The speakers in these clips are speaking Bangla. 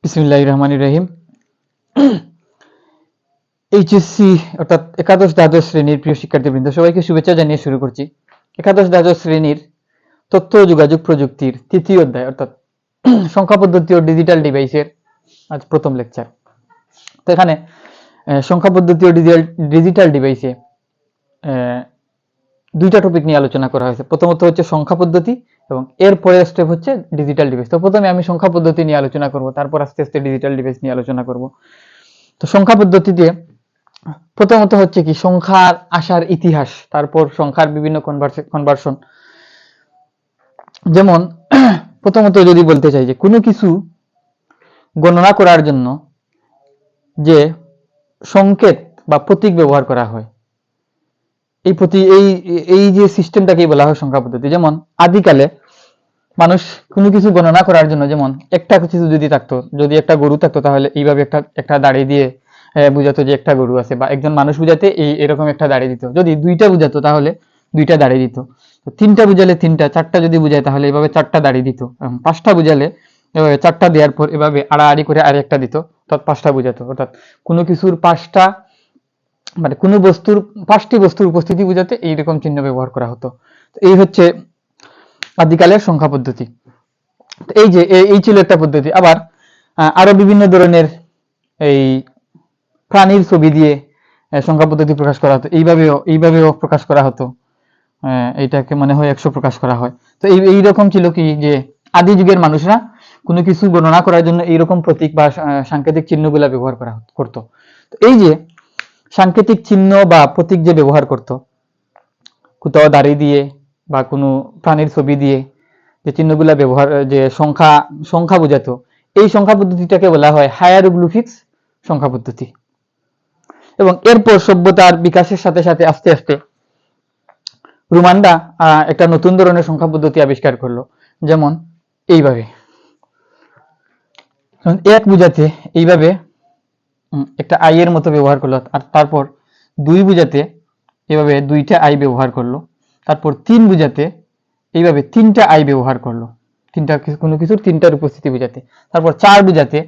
বিসমিল্লাহির রহমানির রহিম। এইচএসসি অর্থাৎ একাদশ দ্বাদশ শ্রেণীর প্রিয় শিক্ষার্থীবৃন্দ, সবাইকে শুভেচ্ছা জানিয়ে শুরু করছি। একাদশ দ্বাদশ শ্রেণীর তথ্য ও যোগাযোগ প্রযুক্তির তৃতীয় অধ্যায় অর্থাৎ সংখ্যা পদ্ধতি ও ডিজিটাল ডিভাইসের আজ প্রথম লেকচার। তো এখানে সংখ্যা পদ্ধতি ও ডিজিটাল ডিভাইসে দুইটা টপিক নিয়ে আলোচনা করা হয়েছে। প্রথমত হচ্ছে সংখ্যা পদ্ধতি এবং এর পরের স্টেপ হচ্ছে ডিজিটাল ডিভাইস। তো প্রথমে আমি সংখ্যা পদ্ধতি নিয়ে আলোচনা করব, তারপর আস্তে আস্তে ডিজিটাল ডিভাইস নিয়ে আলোচনা করব। তো সংখ্যা পদ্ধতিতে প্রথমত হচ্ছে কি সংখ্যার আসার ইতিহাস, তারপর সংখ্যার বিভিন্ন কনভার্সন। যেমন প্রথমত যদি বলতে চাই যে কোনো কিছু গণনা করার জন্য যে সংকেত বা প্রতীক ব্যবহার করা হয়, এই যে সিস্টেমটাকেই বলা হয় সংখ্যা পদ্ধতি। যেমন আদিকালে মানুষ কোনো কিছু গণনা করার জন্য, যেমন একটা কিছু যদি থাকতো, যদি একটা গরু থাকতো তাহলে এইভাবে একটা দাড়ি দিয়ে বুঝাতো যে একটা গরু আছে, বা একজন মানুষ বুঝাতে এরকম একটা দাড়ি দিত। যদি দুইটা বুঝাতো তাহলে দুইটা দাড়ি দিত, তিনটা বুঝালে তিনটা, চারটা যদি বুঝায় তাহলে এভাবে চারটা দাড়ি দিত, পাঁচটা বুঝালে এভাবে চারটা দেওয়ার পর এভাবে আড়াআড়ি করে আর একটা দিত, অর্থাৎ পাঁচটা বুঝাতো। অর্থাৎ কোনো কিছুর পাঁচটা, মানে কোনো বস্তুর পাঁচটি বস্তুর উপস্থিতি বুঝাতে এইরকম চিহ্ন ব্যবহার করা হতো। এই হচ্ছে আদিকালের সংখ্যা পদ্ধতি। এই যে এই ছিল একটা পদ্ধতি। আবার আরো বিভিন্ন ধরনের এই প্রাণীর ছবি দিয়ে সংখ্যা পদ্ধতি প্রকাশ করা হতো। এইভাবেও প্রকাশ করা হতো। এইটাকে মনে হয় 100 প্রকাশ করা হয়। তো এইরকম ছিল কি যে আদি যুগের মানুষরা কোনো কিছু গণনা করার জন্য এইরকম প্রতীক বা সাংকেতিক চিহ্নগুলা ব্যবহার করতো। তো এই যে সাংকেতিক চিহ্ন বা প্রতীক যে ব্যবহার করত, কোথাও দাড়ি দিয়ে বা কোনো প্রাণীর ছবি দিয়ে যে চিহ্নগুলা ব্যবহার, যে সংখ্যা বোঝাতো, এই সংখ্যা পদ্ধতিটাকে বলা হয় হায়ারোগ্লিফিক্স সংখ্যা পদ্ধতি। এবং এরপর সভ্যতার বিকাশের সাথে সাথে আস্তে আস্তে রোমানরা একটা নতুন ধরনের সংখ্যা পদ্ধতি আবিষ্কার করলো। যেমন এইভাবে এক বুঝাতে এইভাবে একটা আই এর মতো ব্যবহার করলো, আর তারপর দুই বুঝাতে এভাবে দুইটা আই ব্যবহার করলো, তারপর তিন বুঝাতে এইভাবে তিনটা আই ব্যবহার করলো, কোনো কিছুর তিনটার উপস্থিতি বুঝাতে। তারপর চার বুঝাতে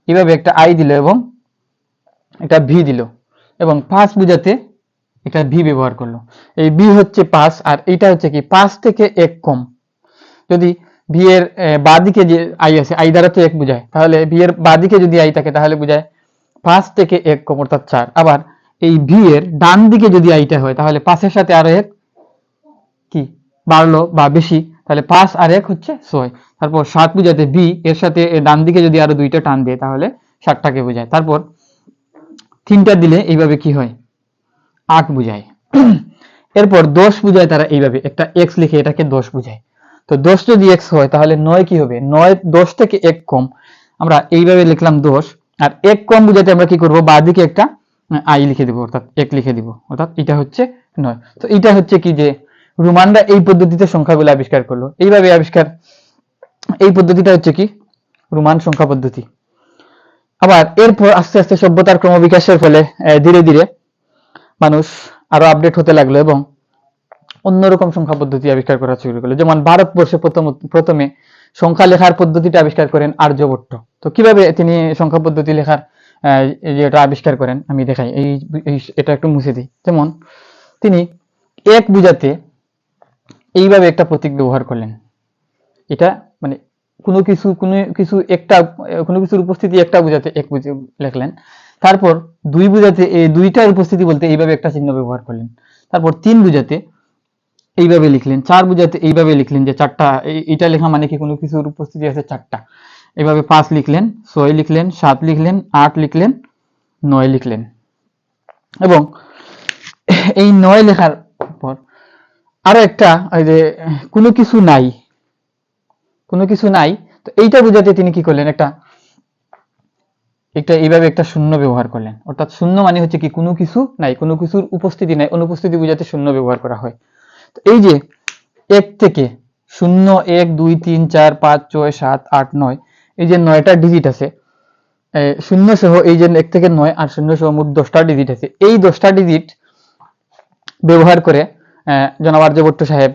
এইভাবে একটা আই দিল এবং একটা ভি দিল, এবং পাঁচ বুঝাতে একটা ভি ব্যবহার করলো। এই ভি হচ্ছে 5, আর এইটা হচ্ছে কি 5 থেকে 1 কম। যদি ভি এর বাঁ দিকে যে আই আছে, আই দ্বারা তো 1 বোঝায়, তাহলে ভি এর বাঁ দিকে যদি আই থাকে তাহলে বোঝায় 5 থেকে 1 কম অর্থাৎ 4। আবার এই ভি এর ডান দিকে যদি আইটা হয় তাহলে 5 এর সাথে আরো 1 কি বাড়লো বা বেশি, তাহলে 5 আর 1 হচ্ছে 6। তারপর 7 বুঝাতে ভি এর সাথে ডান দিকে যদি আরো দুইটা টান দেয় তাহলে 7টাকে বোঝায়। তারপর তিনটা দিলে এইভাবে কি হয় 8 বুঝায়। এরপর 10 বুঝায় তারা এইভাবে একটা এক্স লিখে এটাকে 10 বুঝায়। তো 10 যদি এক্স হয় তাহলে 9 কি হবে, 9 10 থেকে 1 কম, আমরা এইভাবে লিখলাম 10। আর 1 কম বুঝাতে আমরা কি করব, বাঁ দিকে একটা আই লিখে দিব, অর্থাৎ 1 লিখে দিব, অর্থাৎ এটা হচ্ছে 9। তো এটা হচ্ছে কি যে রোমানরা এই পদ্ধতিতে সংখ্যাগুলো আবিষ্কার করলো। এইভাবে এই পদ্ধতিটা হচ্ছে কি রোমান সংখ্যা পদ্ধতি। আবার এরপর আস্তে আস্তে সভ্যতার ক্রমবিকাশের ফলে ধীরে ধীরে মানুষ আরো আপডেট হতে লাগলো এবং অন্যরকম সংখ্যা পদ্ধতি আবিষ্কার করা শুরু করলো। যেমন ভারতবর্ষে প্রথমে সংখ্যা লেখার পদ্ধতিটা আবিষ্কার করেন আর্যভট্ট। তো কিভাবে তিনি সংখ্যা পদ্ধতি লেখার যেটা আবিষ্কার করেন আমি দেখাই। এটা একটু মুছে দিই। যেমন তিনি এক বুঝাতে এইভাবে একটা প্রতীক ব্যবহার করলেন। এটা মানে কোনো কিছুর উপস্থিতি একটা বুঝাতে এক বুঝে লিখলেন। তারপর দুই বুঝাতে এই দুইটার উপস্থিতি বলতে এইভাবে একটা চিহ্ন ব্যবহার করলেন। তারপর তিন বুঝাতে এইভাবে লিখলেন, চার বুঝাতে এইভাবে লিখলেন যে চারটা, এইটা লেখা মানে কি কোনো কিছুর উপস্থিতি আছে চারটা। এইভাবে 5 লিখলেন, 6 লিখলেন, 7 লিখলেন, 8 লিখলেন, 9 লিখলেন। এবং এই 9 লেখার পর আরো একটা, ওই যে কোনো কিছু নাই, তো এইটা বুঝাতে তিনি কি করলেন, একটা এইভাবে একটা শূন্য ব্যবহার করলেন। অর্থাৎ শূন্য মানে হচ্ছে কি কোনো কিছু নাই, কোনো কিছুর উপস্থিতি নাই, অনুপস্থিতি বুঝাতে শূন্য ব্যবহার করা হয়। তো এই যে 1 থেকে 0 1 2 3 4 5 6 7 8 9, এই যে 9টা ডিজিট আছে, শূন্য সহ এই যে 1 থেকে 9 আর শূন্য সহ মোট 10টা ডিজিট আছে। এই 10টা ডিজিট ব্যবহার করে জনাব আর্যভট্ট সাহেব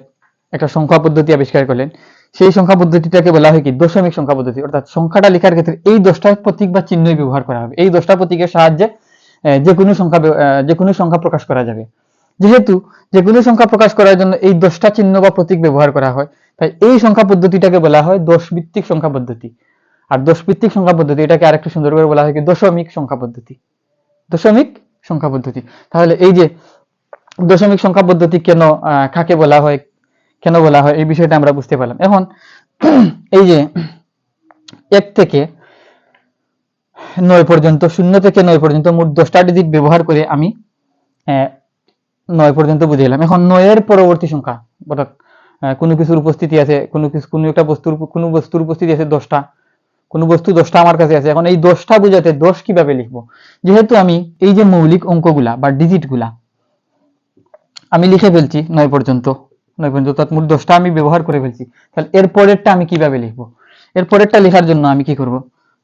একটা সংখ্যা পদ্ধতি আবিষ্কার করলেন। সেই সংখ্যা পদ্ধতিটাকে বলা হয় কি দশমিক সংখ্যা পদ্ধতি। অর্থাৎ সংখ্যাটা লেখার ক্ষেত্রে এই 10টা প্রতীক বা চিহ্নই ব্যবহার করা হবে। এই 10টা প্রতীকের সাহায্যে যে কোনো সংখ্যা প্রকাশ করা যাবে। যেহেতু যে কোনো সংখ্যা প্রকাশ করার জন্য এই 10টা চিহ্ন বা প্রতীক ব্যবহার করা হয়, তাই এই সংখ্যা পদ্ধতিটাকে বলা হয় 10 ভিত্তিক সংখ্যা পদ্ধতি। আর 10 ভিত্তিক সংখ্যা পদ্ধতি এটাকে আরেকটু সুন্দর করে বলা হয় কি দশমিক সংখ্যা পদ্ধতি। দশমিক সংখ্যা পদ্ধতি। তাহলে এই যে দশমিক সংখ্যা পদ্ধতি কাকে বলা হয়, কেন বলা হয়, এই বিষয়টা আমরা বুঝতে পারলাম। এখন এই যে 1 থেকে 9 পর্যন্ত, 0 থেকে 9 পর্যন্ত মোট 10টা ডিজিট ব্যবহার করে আমি 9 পর্যন্ত বুঝাইলাম। এখন 9 এর পরবর্তী সংখ্যা, অর্থাৎ কোনো কিছুর উপস্থিতি আছে, কোনো একটা বস্তুর উপস্থিতি আছে 10টা, কোনো বস্তু 10টা আমার কাছে আছে। এখন এই 10টা বোঝাতে 10 কিভাবে লিখবো? যেহেতু আমি এই যে মৌলিক অঙ্কগুলা বা ডিজিটগুলা আমি লিখে ফেলছি 9 পর্যন্ত, অর্থাৎ মোট 10টা আমি ব্যবহার করে ফেলছি, তাহলে এর পরেরটা আমি কিভাবে লিখবো? এর পরেরটা লেখার জন্য আমি কি করব?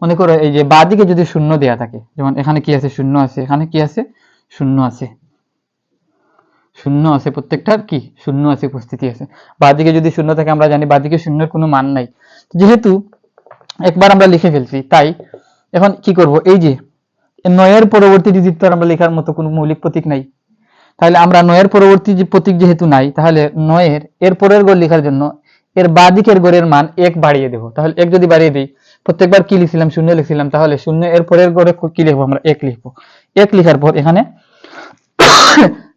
মনে করো এই যে বাঁদিকে যদি শূন্য দেয়া থাকে, যেমন এখানে কি আছে? শূন্য আছে, এখানে কি আছে? শূন্য আছে, শূন্য আছে, প্রত্যেকটার কি শূন্য আছে, উপস্থিতি আছে। বাঁদিকে যদি শূন্য থাকে আমরা জানি বাঁদিকে শূন্যের কোনো মান নাই। যেহেতু একবার আমরা লিখে ফেলছি, তাই এখন কি করব? এই যে 9 এর পরবর্তী ডিজিট তো আমরা লেখার মতো কোনো মৌলিক প্রতীক নাই, তাহলে আমরা 9 এর পরবর্তী যে প্রতীক যেহেতু নাই, তাহলে 9 এর পরের ঘর লেখার জন্য এর বাঁ দিকের ঘরের মান 1 বাড়িয়ে দেব। তাহলে 1 যদি বাড়িয়ে দিই, প্রত্যেকবার কি লিখছিলাম? শূন্য লিখছিলাম, তাহলে শূন্য এর পরের ঘরে কি লিখবো? আমরা 1 লিখবো। 1 লেখার পর এখানে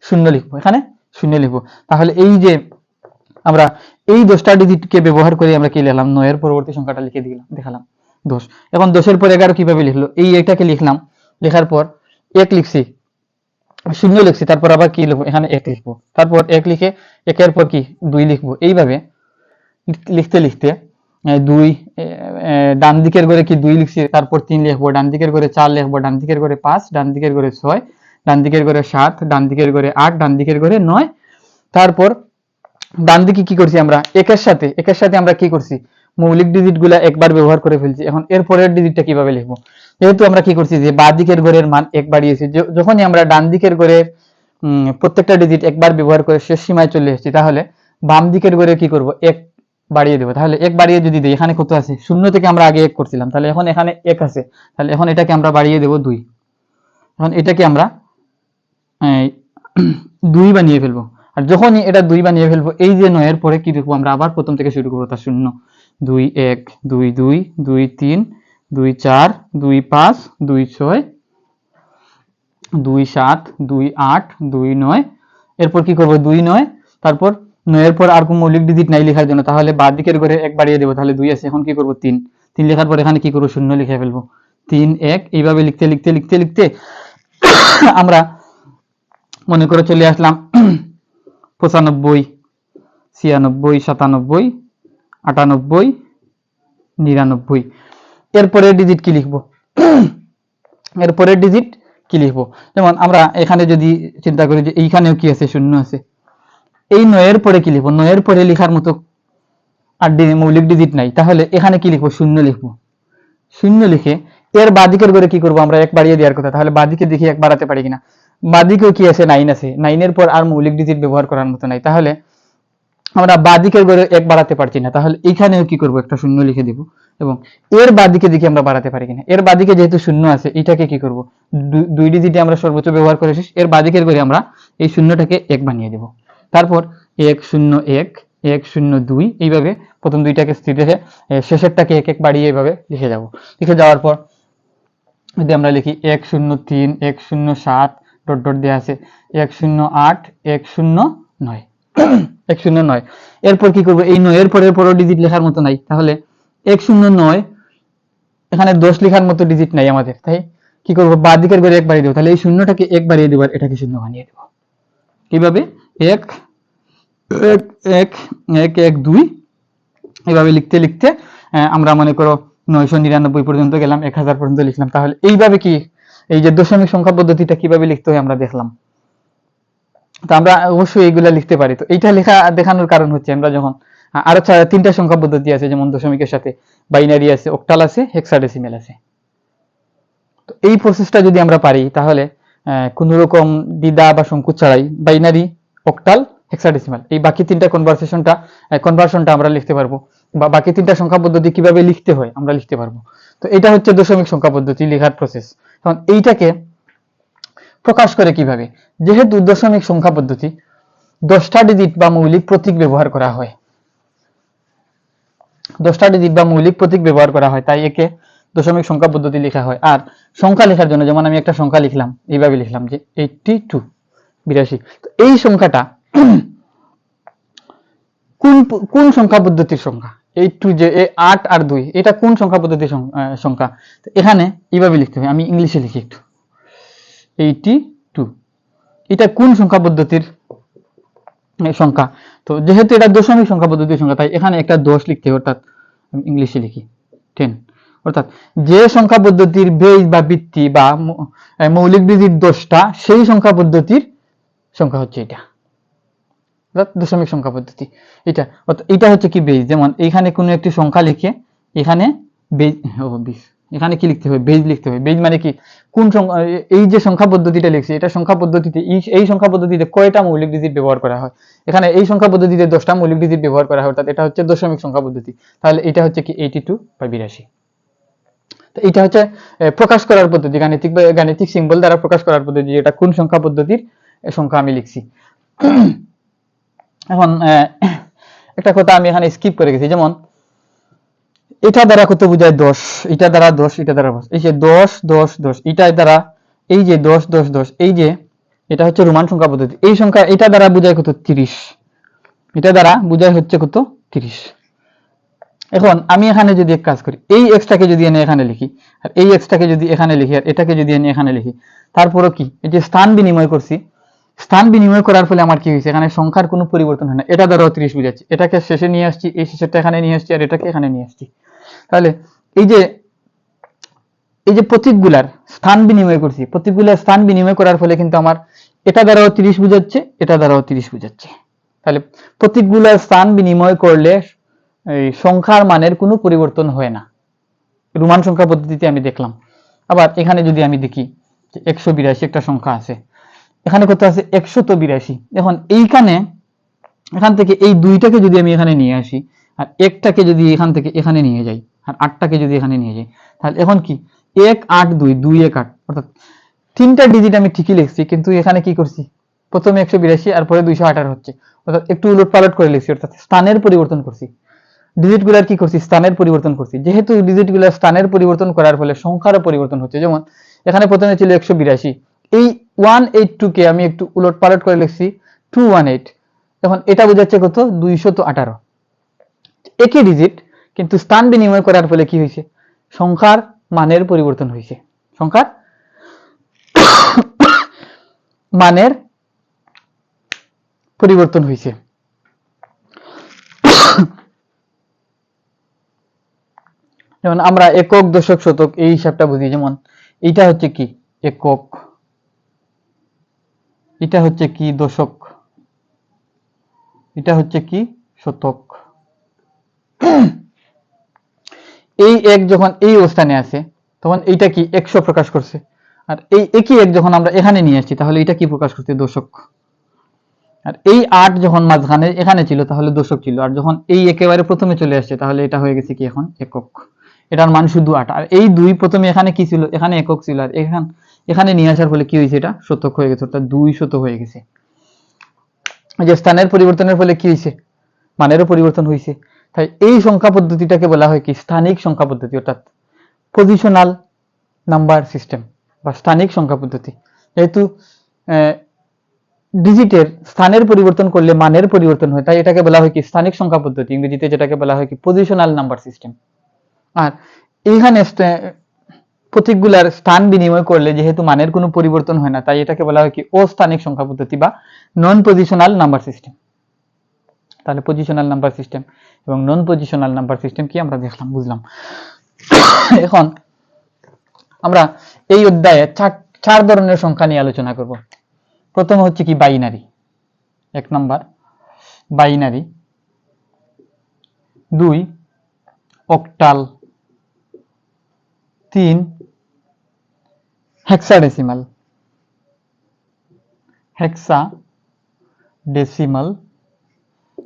শূন্য লিখবো, এখানে শূন্য লিখবো। তাহলে এই যে আমরা এই 10টা ডিজিটকে ব্যবহার করে আমরা কি লিখলাম? 9 এর পরবর্তী সংখ্যাটা লিখে দেখালাম 10। এখন 10 এর পর 11 কিভাবে লিখলো? এই এটাকে লিখলাম, লেখার পর 1 লিখছি, শূন্য লিখছি, তারপর আবার কি লিখবো? এখানে 1 লিখবো, তারপর 1 লিখে 1 এর পর কি 2 লিখবো। এইভাবে লিখতে লিখতে 2 ডান দিকের ঘরে কি 2 লিখছি, তারপর 3 লিখবো, ডান দিকের ঘরে 4 লিখবো, ডান দিকের ঘরে 5, ডান দিকের ঘরে 6, ডান দিকের ঘরে 7, ডান দিকের ঘরে 8, ডান দিকের ঘরে 9। তারপর ডান দিকে কি করছি? আমরা একের সাথে আমরা কি করছি? মৌলিক ডিজিট গুলা একবার ব্যবহার করে ফেলছি। এখন এর পরের ডিজিটটা কিভাবে লিখবো? যেহেতু আমরা কি করছি যে বাঁ দিকের ঘরের মান 1 বাড়িয়েছি, যখনই আমরা ডান দিকের ঘরে প্রত্যেকটা ডিজিট একবার ব্যবহার করে শেষ সীমায় চলে এসেছি, তাহলে বাম দিকের ঘরে কি করব? 1 বাড়িয়ে দেবো। তাহলে 1 বাড়িয়ে যদি দিই, এখানে কত আছে? 0 থেকে আমরা আগে 1 করছিলাম, তাহলে এখন এখানে 1 আছে, তাহলে এখন এটাকে আমরা বাড়িয়ে দেব 2। এখন এটাকে আমরা 2 বানিয়ে ফেলবো। আর যখনই এটা 2 বানিয়ে ফেলবো, এই যে 9 এর পরে কি লিখবো? আমরা আবার প্রথম থেকে শুরু করবো, তার 0, 2 1 2 2 2 3 2 4 2 5 2 6 2 7 2 8 2 9। এরপর কি করবো? 2 9, তারপর 9 এর পর আর কোনো মৌলিক ডিজিট নাই লেখার জন্য, তাহলে বাঁ দিকের ঘরে 1 বাড়িয়ে দেবো, তাহলে 2 আছে। এখন কি করবো? 3 লেখার পর এখানে কি করবো? 0 লিখে ফেলবো, 3 1। এইভাবে লিখতে লিখতে লিখতে লিখতে আমরা মনে করে চলে আসলাম 95 96 97 98 99। এরপরের ডিজিট কি লিখবো? এরপরের ডিজিট কি লিখবো? যেমন আমরা এখানে যদি চিন্তা করি যে এইখানেও কি আছে? 0 আছে। এই 9 এর পরে কি লিখবো? 9 এর পরে লেখার মতো আর মৌলিক ডিজিট নাই, তাহলে এখানে কি লিখবো? 0 লিখবো। 0 লিখে এর বাঁদিকের ঘরে কি করবো? আমরা 1 বাড়িয়ে দেওয়ার কথা, তাহলে বাঁদিকে দেখি 1 বাড়াতে পারি কিনা। বাঁদিকেও কি আছে? 9 আছে। 9 এর পর আর মৌলিক ডিজিট ব্যবহার করার মতো নাই, তাহলে আমরা বাঁদিকের ঘরে 1 বাড়াতে পারছি না, তাহলে এইখানেও কি করবো? একটা 0 লিখে দিব। এবং এর বাঁদিকে দেখি আমরা বাড়াতে পারি কিনা। এর বাঁদিকে যেহেতু 0 আছে, এটাকে কি করবো? 2 ডিজিটে আমরা সর্বোচ্চ ব্যবহার করে শেষ। এর বাঁদিকের ঘরে আমরা এই 0টাকে 1 বানিয়ে দেব। তারপর 1 0 1 1 0 2, এইভাবে প্রথম দুইটাকে স্থির রেখে শেষেরটাকে 1 1 বাড়িয়ে এইভাবে লিখে যাব। লিখে যাওয়ার পর যদি আমরা লিখি 1 0 3 1 0 7 ডট ডট দেওয়া আছে 1 0 8 1 0 9 1 0 9। এরপর কি করবো? এই 9 এর পরের ডিজিট লেখার মতো নাই, তাহলে 1 0 9, এখানে 10 লেখার মতো ডিজিট নাই আমাদের, তাই কি করবো? বাঁ দিকের ঘরে 1 বাড়িয়ে দেবো, তাহলে এই 0টাকে 1 বাড়িয়ে দেবো, এটাকে 0 বানিয়ে দেবো। কিভাবে? 1 1 1 1 1 2, এইভাবে লিখতে লিখতে আমরা মনে করো 999 পর্যন্ত গেলাম, 1000 পর্যন্ত লিখলাম। তাহলে এইভাবে কি এই যে দশমিক সংখ্যা পদ্ধতিটা কিভাবে লিখতে হয় আমরা দেখলাম। তো আমরা অবশ্যই এইগুলা লিখতে পারি। তো এইটা লেখা দেখানোর কারণ হচ্ছে আমরা যখন আরো 3টা সংখ্যা পদ্ধতি আছে, যেমন দশমিকের সাথে বাইনারি আছে, অক্টাল আছে, হেক্সাডেসিমেল আছে। তো এই প্রসেসটা যদি আমরা পারি, তাহলে কোন রকম দ্বিধা বা সংকোচ ছাড়াই বাইনারি, অক্টাল, হেক্সাডেসিমাল এই বাকি 3টা কনভার্সনটা আমরা লিখতে পারবো। বা বাকি তিনটা সংখ্যা পদ্ধতি কিভাবে লিখতে হয় আমরা লিখতে পারবো। তো এটা হচ্ছে দশমিক সংখ্যা পদ্ধতি লেখার প্রসেস। এখন এইটাকে প্রকাশ করে কিভাবে, যেহেতু দশমিক সংখ্যা পদ্ধতি 10টা ডিজিট বা মৌলিক প্রতীক ব্যবহার করা হয়, 10টা ডিজিট বা মৌলিক প্রতীক ব্যবহার করা হয়, তাই একে দশমিক সংখ্যা পদ্ধতি লেখা হয়। আর সংখ্যা লেখার জন্য যেমন আমি একটা সংখ্যা লিখলাম, এইভাবে লিখলাম যে 82 82। তো এই সংখ্যাটা কোন কোন সংখ্যা পদ্ধতির সংখ্যা, 82 যে 8 আর 2 এটা কোন সংখ্যা পদ্ধতির সংখ্যা। তো এখানে এইভাবে লিখতে হবে, আমি ইংলিশে লিখি একটু, 82 এটা কোন সংখ্যা পদ্ধতির সংখ্যা। তো যেহেতু এটা দশমিক সংখ্যা পদ্ধতির সংখ্যা, তাই এখানে একটা 10 লিখতে হবে, অর্থাৎ আমি ইংলিশে লিখি 10। অর্থাৎ যে সংখ্যা পদ্ধতির বেজ বা ভিত্তি বা মৌলিক ডিজিট 10টা, সেই সংখ্যা পদ্ধতির সংখ্যা হচ্ছে এটা, অর্থাৎ দশমিক সংখ্যা পদ্ধতি। এটা এটা হচ্ছে কি বেজ, যেমন এখানে কোনো একটি সংখ্যা লিখে এখানে বেজ, এখানে কি লিখতে হবে, বেজ লিখতে হবে। বেজ মানে কি, কোন এই যে সংখ্যা পদ্ধতিটা লিখছি, এটা সংখ্যা পদ্ধতিতে এই সংখ্যা পদ্ধতিতে কয়টা মৌলিক ডিজিট ব্যবহার করা হয়। এখানে এই সংখ্যা পদ্ধতিতে 10টা মৌলিক ডিজিট ব্যবহার করা হয়, অর্থাৎ এটা হচ্ছে দশমিক সংখ্যা পদ্ধতি। তাহলে এটা হচ্ছে কি 82 বা 82। তো এটা হচ্ছে প্রকাশ করার পদ্ধতি, গাণিতিক সিম্বল দ্বারা প্রকাশ করার পদ্ধতি, এটা কোন সংখ্যা পদ্ধতির সংখ্যা আমি লিখছি। এখন একটা কথা আমি এখানে স্কিপ করে গেছি, যেমন এটা দ্বারা কত বোঝায় 10, এটা দ্বারা 10, এটা দ্বারা 10, এই যে 10 10 10, এটা দ্বারা এই যে 10 10 10, এই যে এটা হচ্ছে রোমান সংখ্যা পদ্ধতি। এই সংখ্যা এটা দ্বারা বোঝায় কত, 30, এটা দ্বারা বোঝায় হচ্ছে কত, 30। এখন আমি এখানে যদি এক কাজ করি, এই এক্সটাকে যদি এনে এখানে লিখি, আর এই এক্সটাকে যদি এখানে লিখি, আর এটাকে যদি এনে এখানে লিখি, তারপরও কি, এই যে স্থান বিনিময় করছি, স্থান বিনিময় করার ফলে আমার কি হয়েছে, এখানে সংখ্যার কোনো পরিবর্তন হয় না। এটা দ্বারাও 30 বুঝাচ্ছি, এটাকে শেষে নিয়ে আসছি, এই শেষেরটা এখানে নিয়ে আসছি, আর এটাকে এখানে নিয়ে আসছি। তাহলে এই যে প্রতীকগুলার স্থান বিনিময় করছি, প্রতীকগুলার স্থান বিনিময় করার ফলে কিন্তু আমার এটা দ্বারাও 30 বুঝাচ্ছে, এটা দ্বারাও 30 বুঝাচ্ছে। তাহলে প্রতীকগুলার স্থান বিনিময় করলে এই সংখ্যার মানের কোনো পরিবর্তন হয় না, রোমান সংখ্যা পদ্ধতিতে আমি দেখলাম। আবার এখানে যদি আমি দেখি যে 182 একটা সংখ্যা আছে, এখানে কত আছে, 182। এখন এখান থেকে এই দুইটাকে যদি আমি এখানে নিয়ে আসি, আর একটাকে যদি এখান থেকে এখানে নিয়ে যাই, আর 8টাকে যদি এখানে নিয়ে যাই, তাহলে এখন কি 1 8 2 2 1 8, অর্থাৎ তিনটা ডিজিট আমি ঠিকই লিখছি, কিন্তু এখানে কি করছি, প্রথমে 182 আর পরে 218 হচ্ছে, অর্থাৎ একটু উলট পালট করে লিখছি, অর্থাৎ স্থানের পরিবর্তন করছি, ডিজিটগুলার কি করছি, স্থানের পরিবর্তন করছি। যেহেতু ডিজিটগুলার স্থানের পরিবর্তন করার ফলে সংখ্যারও পরিবর্তন হচ্ছে, যেমন এখানে প্রথমে ছিল 182, এই 182 কে আমি একটু উলট পালট করে লিখছি 218, এখন এটা বোঝাচ্ছে কত, 218। একই ডিজিট, কিন্তু স্থান বিনিময় করার ফলে কি হয়েছে, সংখ্যার মানের পরিবর্তন হয়েছে, সংখ্যার মানের পরিবর্তন হয়েছে। যেমন আমরা একক দশক শতক এই হিসাবটা বুঝি, যেমন এইটা হচ্ছে কি একক, এটা হচ্ছে কি দশক, এটা হচ্ছে কি শতক। এই এক যখন এই অবস্থানে আছে, তখন এইটা কি 100 প্রকাশ করছে, আর এই একই এক যখন আমরা এখানে নিয়ে আসছি, তাহলে এটা কি প্রকাশ করছে, দশক। আর এই 8 যখন মাঝখানে এখানে ছিল, তাহলে দশক ছিল, আর যখন এই একেবারে প্রথমে চলে আসছে, তাহলে এটা হয়ে গেছে কি এখন একক, এটার মান শুধু 8। আর এই 2 প্রথমে এখানে কি ছিল, এখানে একক ছিল, আর এখানে নিয়ে আসার ফলে কি হয়েছে, এটা শতক হয়ে গেছে, অর্থাৎ 200 হয়ে গেছে। যে স্থানের পরিবর্তনের ফলে কি হয়েছে, মানেরও পরিবর্তন হয়েছে। তাই এই সংখ্যা পদ্ধতিটাকে বলা হয় কি স্থানিক সংখ্যা পদ্ধতি, অর্থাৎ পজিশনাল নাম্বার সিস্টেম বা স্থানিক সংখ্যা পদ্ধতি। যেহেতু ডিজিটের স্থানের পরিবর্তন করলে মানের পরিবর্তন হয়, তাই এটাকে বলা হয় কি স্থানিক সংখ্যা পদ্ধতি, ইংরেজিতে যেটাকে বলা হয় কি পজিশনাল নাম্বার সিস্টেম। আর এইখানে প্রতীকগুলার স্থান বিনিময় করলে যেহেতু মানের কোনো পরিবর্তন হয় না, তাই এটাকে বলা হয় কি অস্থানিক সংখ্যা পদ্ধতি বা নন পজিশনাল নাম্বার সিস্টেম। তাহলে পজিশনাল নাম্বার সিস্টেম এবং নন পজিশনাল নাম্বার সিস্টেম কি আমরা দেখলাম, বুঝলাম। এখন আমরা এই অধ্যায়ে চার ধরনের সংখ্যা নিয়ে আলোচনা করব। প্রথম হচ্ছে কি binary, 1 number binary, 2 octal, 3 hexadecimal,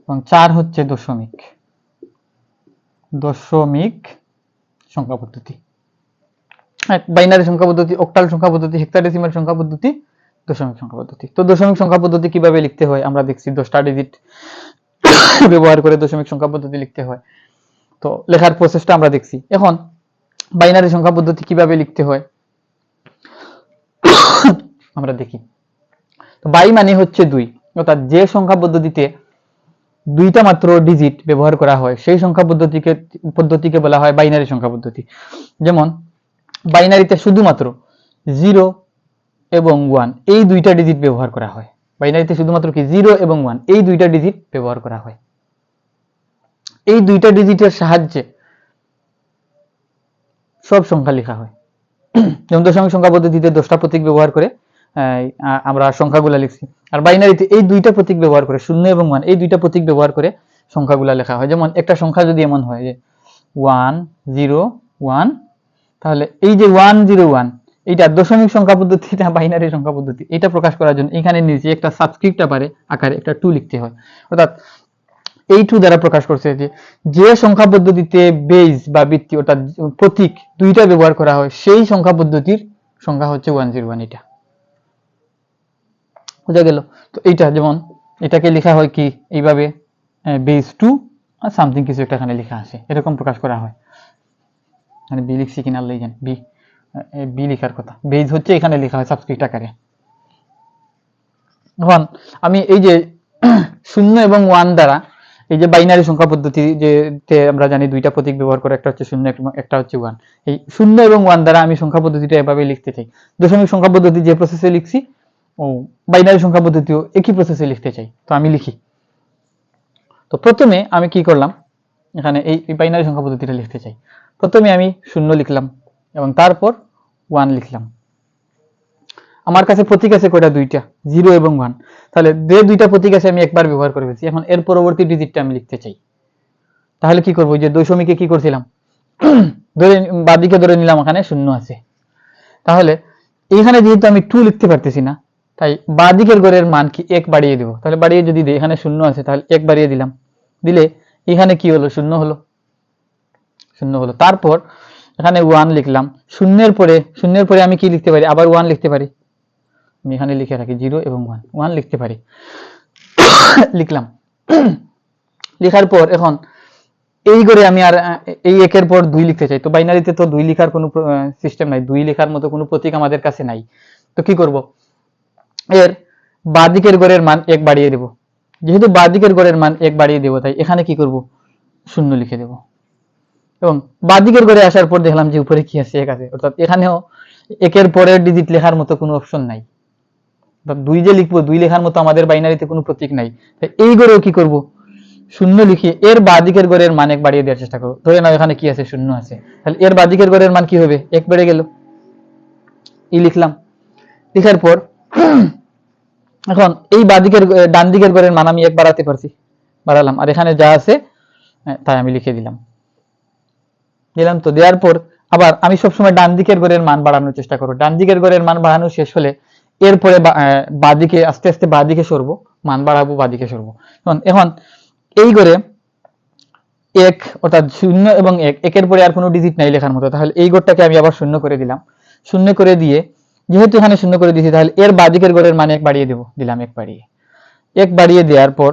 এবং 4 হচ্ছে দশমিক। দশমিক সংখ্যা পদ্ধতি। বাইনারি সংখ্যা পদ্ধতি, অক্টাল সংখ্যা পদ্ধতি, হেক্সাডেসিমাল সংখ্যা পদ্ধতি, দশমিক সংখ্যা পদ্ধতি। তো দশমিক সংখ্যা পদ্ধতি কিভাবে লিখতে হয় আমরা দেখছি, 10টা ডিজিট ব্যবহার করে দশমিক সংখ্যা পদ্ধতি লিখতে হয়। তো লেখার প্রসেসটা আমরা দেখছি। এখন বাইনারি সংখ্যা পদ্ধতি কিভাবে লিখতে হয় আমরা দেখি। তো বাই মানে হচ্ছে 2, অর্থাৎ যে সংখ্যা পদ্ধতিতে 2টা মাত্র ডিজিট ব্যবহার করা হয় সেই সংখ্যা পদ্ধতিকে বলা হয় বাইনারি সংখ্যা পদ্ধতি। যেমন বাইনারিতে শুধুমাত্র 0 এবং 1 এই 2টা ডিজিট ব্যবহার করা হয়। বাইনারিতে শুধুমাত্র কি 0 এবং 1 এই 2টা ডিজিট ব্যবহার করা হয়। এই 2টা ডিজিটের সাহায্যে সব সংখ্যা লেখা হয়। যেমন দশমিক সংখ্যা পদ্ধতিতে 10টা প্রতীক ব্যবহার করে আমরা সংখ্যাগুলা লিখছি, আর বাইনারিতে এই 2টা প্রতীক ব্যবহার করে 0 এবং 1 এই 2টা প্রতীক ব্যবহার করে সংখ্যাগুলা লেখা হয়। যেমন একটা সংখ্যা যদি এমন হয় যে 1 0 1, তাহলে এই যে 1 0 1 এইটা দশমিক সংখ্যা পদ্ধতি, এটা বাইনারি সংখ্যা পদ্ধতি। এটা প্রকাশ করার জন্য এখানে নিচে একটা সাবস্ক্রিপ্ট আকারে একটা 2 লিখতে হয়। অর্থাৎ এই 2 দ্বারা প্রকাশ করছে যে সংখ্যা পদ্ধতিতে বেজ বা ভিত্তি অর্থাৎ প্রতীক 2টা ব্যবহার করা হয় সেই সংখ্যা পদ্ধতির সংখ্যা হচ্ছে 101। এটা বুঝা গেল? তো এইটা যেমন এটাকে লেখা হয় কি এইভাবে বেজ 2 আর সামথিং কিছু একটা এখানে লেখা আছে, এরকম প্রকাশ করা হয়। মানে বি লিখছি কিনা আল্লাহই জানে, বি লেখার কথা, বেজ হচ্ছে এখানে লেখা হয় সাবস্ক্রিপ্ট আকারে। এখন আমি এই যে 0 এবং 1 দ্বারা এই যে বাইনারি সংখ্যা পদ্ধতি যে আমরা জানি 2টা প্রতীক ব্যবহার করে, একটা হচ্ছে 0 একটা হচ্ছে 1, এই 0 এবং 1 দ্বারা আমি সংখ্যা পদ্ধতিটা এভাবে লিখতে চাই। দশমিক সংখ্যা পদ্ধতি যে প্রসেসে লিখছি ও বাইনারি সংখ্যা পদ্ধতিও একই প্রসেসে লিখতে চাই, তো আমি লিখি। তো প্রথমে আমি কি করলাম, এখানে এই বাইনারি সংখ্যা পদ্ধতিটা লিখতে চাই। প্রথমে আমি 0 লিখলাম এবং তারপর 1 লিখলাম। আমার কাছে প্রতীক আছে কয়টা, 2টা, 0 এবং 1। তাহলে যে 2টা প্রতীক আছে আমি একবার ব্যবহার করে ফেলছি। এখন এর পরবর্তী ডিজিটটা আমি লিখতে চাই, তাহলে কি করব, যে দশমিকে কি করছিলাম, বাদিকে ধরে নিলাম এখানে 0 আছে, তাহলে এখানে যেহেতু আমি 2 লিখতে পারতেছি না, তাই বাদিকের ঘরের মান কি 1 বাড়িয়ে দেব। তাহলে বাড়িয়ে যদি দিই, এখানে 0 আছে তাহলে 1 বাড়িয়ে দিলাম, দিলে এখানে কি হলো, 0 হলো, 0 হলো। তারপর এখানে 1 লিখলাম, 0 এর পরে আমি কি লিখতে পারি, আবার 1 লিখতে পারি। আমি এখানে লিখে রাখি 0 এবং 1 লিখতে পারি, লিখলাম। লেখার পর এখন এই করে আমি আর এই 1 এর পর 2 লিখতে চাই। তো বাইনারিতে তো 2 লেখার কোনো সিস্টেম নাই, 2 লেখার মতো কোনো প্রতীক আমাদের কাছে নাই। তো কি করব, এর বাদিকের ঘরের মান 1 বাড়িয়ে দেব। যেহেতু বাদিকের ঘরের মান 1 বাড়িয়ে দেব, তাই এখানে কি করব, 0 লিখে দেব। এবং বাদিকের ঘরে আসার পর দেখলাম যে উপরে কি আছে, 1 আছে, অর্থাৎ এখানেও 1 এর পরের ডিজিট লেখার মতো কোনো অপশন নাই। 2 যে লিখবো, 2 লেখার মতো আমাদের বাইনারিতে কোনো প্রতীক নাই, তাই এই ঘরেও কি করব, 0 লিখে এর বাদিকের ঘরের মান 1 বাড়িয়ে দেওয়ার চেষ্টা করব। ধরে নাও এখানে কি আছে, 0 আছে, তাহলে এর বাদিকের ঘরের মান কি হবে, 1 বেড়ে গেল, লিখলাম। লেখার পর এখন এই ডান দিকের ঘরের মান আমি 1 বাড়াতে পারছি, বাড়ালাম, আর এখানে যা আছে তাই আমি লিখে দিলাম। তো দেওয়ার পর আবার আমি সবসময় ডান দিকের ঘরের মান বাড়ানোর চেষ্টা করব। ডান দিকের ঘরের মান বাড়ানো শেষ হলে এরপরে বাদিকে আস্তে আস্তে বাদিকে সরবো, মান বাড়াবো, বাদিকে সরবো। এখন এই ঘরে 1 অর্থাৎ 0 এবং 1, 1 এর পরে আর কোনো ডিজিট নাই লেখার মতো, তাহলে এই ঘরটাকে আমি আবার 0 করে দিলাম। 0 করে দিয়ে, যেহেতু এখানে 0 করে দিয়েছি, তাহলে এর বাদিকের ঘরের মান 1 বাড়িয়ে দেব, দিলাম 1 বাড়িয়ে দেওয়ার পর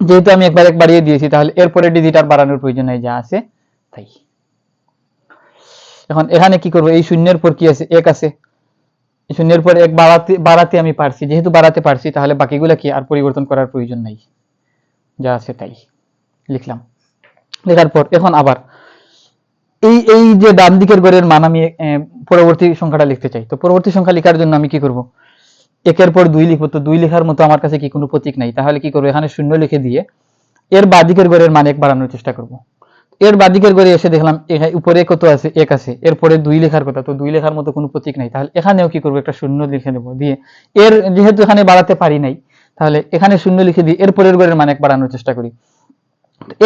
যেহেতু আমি একবার 1 বাড়িয়ে দিয়েছি, তাহলে এরপরে ডিজিট আর বাড়ানোর প্রয়োজন নাই, যা আছে তাই। এখন এখানে কি করব, এই 0 এর পর কি আছে, 1 আছে, 0 এর পর 1 বাড়াতে আমি পারছি, যেহেতু বাড়াতে পারছি তাহলে বাকিগুলা কি আর পরিবর্তন করার প্রয়োজন নাই, যা আছে তাই লিখলাম। লেখার পর এখন আবার এই যে ডান দিকের ঘরের মান আমি পরবর্তী সংখ্যাটা লিখতে চাই। তো পরবর্তী সংখ্যা লেখার জন্য আমি কি করব, 1 এর পর 2 লিখবো। তো 2 লেখার মতো আমার কাছে কি কোনো প্রতীক নাই, তাহলে কি করব, এখানে 0 লিখে দিয়ে এর বাদিকের ঘরের মান 1 বাড়ানোর চেষ্টা করব। এর বাদিকের ঘরে এসে দেখলাম উপরে কত আছে, 1 আছে, এরপরে 2 লেখার কথা, তো 2 লেখার মতো কোনো প্রতীক নাই, তাহলে এখানেও কি করব, একটা 0 লিখে দেব, দিয়ে এর যেহেতু এখানে বাড়াতে পারি নাই, তাহলে এখানে 0 লিখে দিয়ে এর পরের ঘরের মান 1 বাড়ানোর চেষ্টা করি।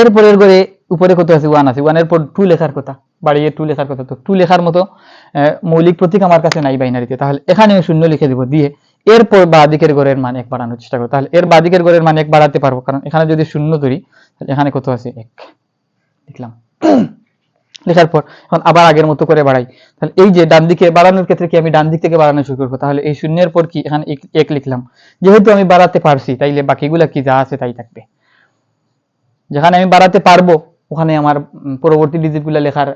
এর পরের ঘরে উপরে কত আছে, 1 আছে, 1 এর পর 2 লেখার কথা, বাড়িয়ে 2 লেখার কথা, তো 2 লেখার মতো মৌলিক প্রতীক আমার কাছে নাই বাইনারিতে, তাহলে এখানেও 0 লিখে দেব, দিয়ে এরপর বাদিকের ঘরের মান 1 বাড়ানোর চেষ্টা করব। তাহলে এর বাদিকের ঘরের মান 1 বাড়াতে পারবো, কারণ এখানে যদি 0 ধরি তাহলে এখানে কত আছে, 1, লিখলাম। লেখার পর এখন আবার আগের মতো করে বাড়াই, তাহলে এই যে ডান দিকে বাড়ানোর ক্ষেত্রে কি আমি ডান দিক থেকে বাড়ানো শুরু করবো, তাহলে এই শূন্যের পর কি এখানে 1 লিখলাম, যেহেতু আমি বাড়াতে পারছি তাইলে বাকিগুলা কি যা আছে তাই থাকবে। যেখানে আমি বাড়াতে পারবো ওখানে আমার পরবর্তী ডিজিটগুলো লেখার